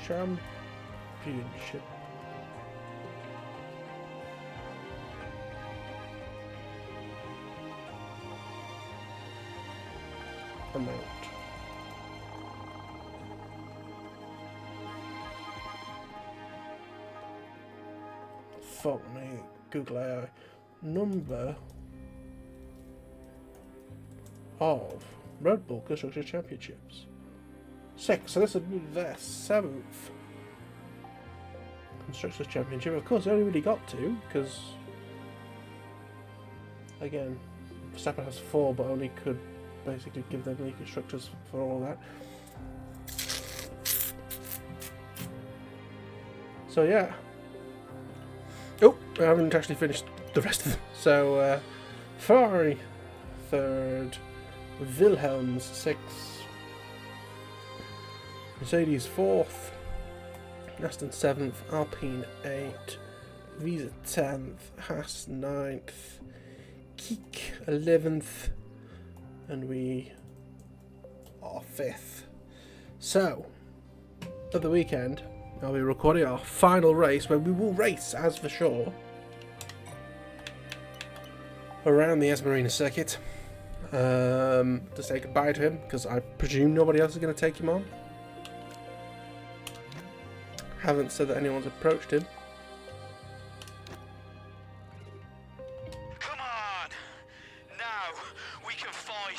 [SPEAKER 2] Championship. Amount. Fuck me, Google AI. Number of Red Bull Constructors Championships. 6, so this would be their 7th Constructors Championship. Of course, they only really got 2, because, again, Verstappen has 4, but only could basically give them the constructors for all of that. So, yeah. Oh, I haven't actually finished the rest of them. So, Ferrari 3rd, Wilhelms 6th, Mercedes 4th, Aston 7th, Alpine 8th, Visa 10th, Haas 9th, Keek 11th, and we are 5th. So, at the weekend, I'll be recording our final race where we will race as Verschoor around the Es Marina circuit to say goodbye to him, because I presume nobody else is going to take him on. Haven't said that anyone's approached him.
[SPEAKER 7] Come on! Now we can fight!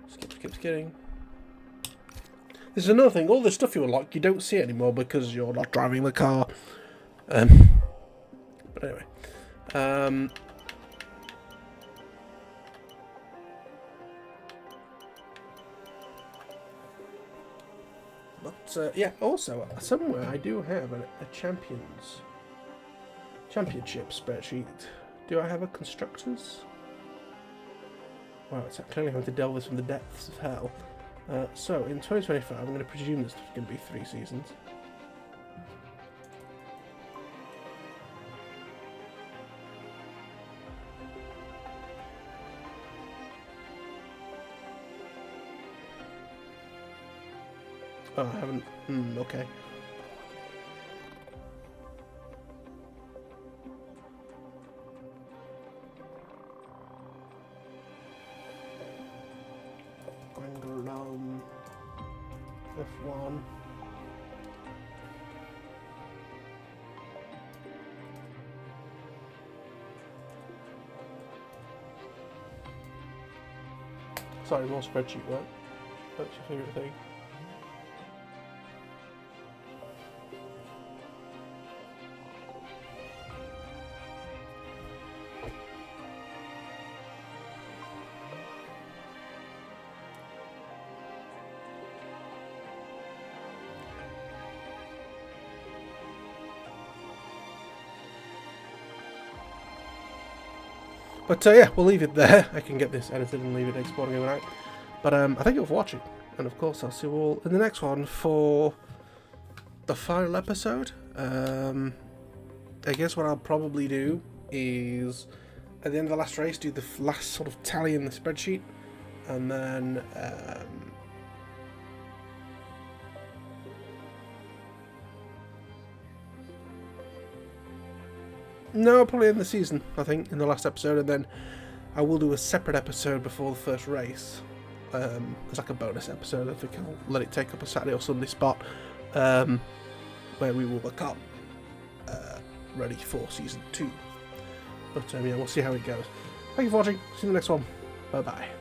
[SPEAKER 2] Skip skidding. This is another thing, all this stuff you unlock, you don't see it anymore because you're not driving the car. But anyway. Yeah, also, somewhere I do have a championship spreadsheet. Do I have a constructors? Wow, it's clearly having to delve this from the depths of hell. So, in 2025, I'm going to presume this is going to be 3 seasons. Oh, I haven't... okay. Wangernumb F1. Sorry, more spreadsheet work. That's your favourite thing. But yeah, we'll leave it there. I can get this edited and leave it exporting overnight. But I thank you all for watching. And of course, I'll see you all in the next one for the final episode. I guess what I'll probably do is, at the end of the last race, do the last sort of tally in the spreadsheet. And then... no, probably in the season, I think, in the last episode, and then I will do a separate episode before the first race. It's like a bonus episode. I think I'll let it take up a Saturday or Sunday spot, where we will become ready for season 2. But yeah, we'll see how it goes. Thank you for watching. See you in the next one. Bye bye.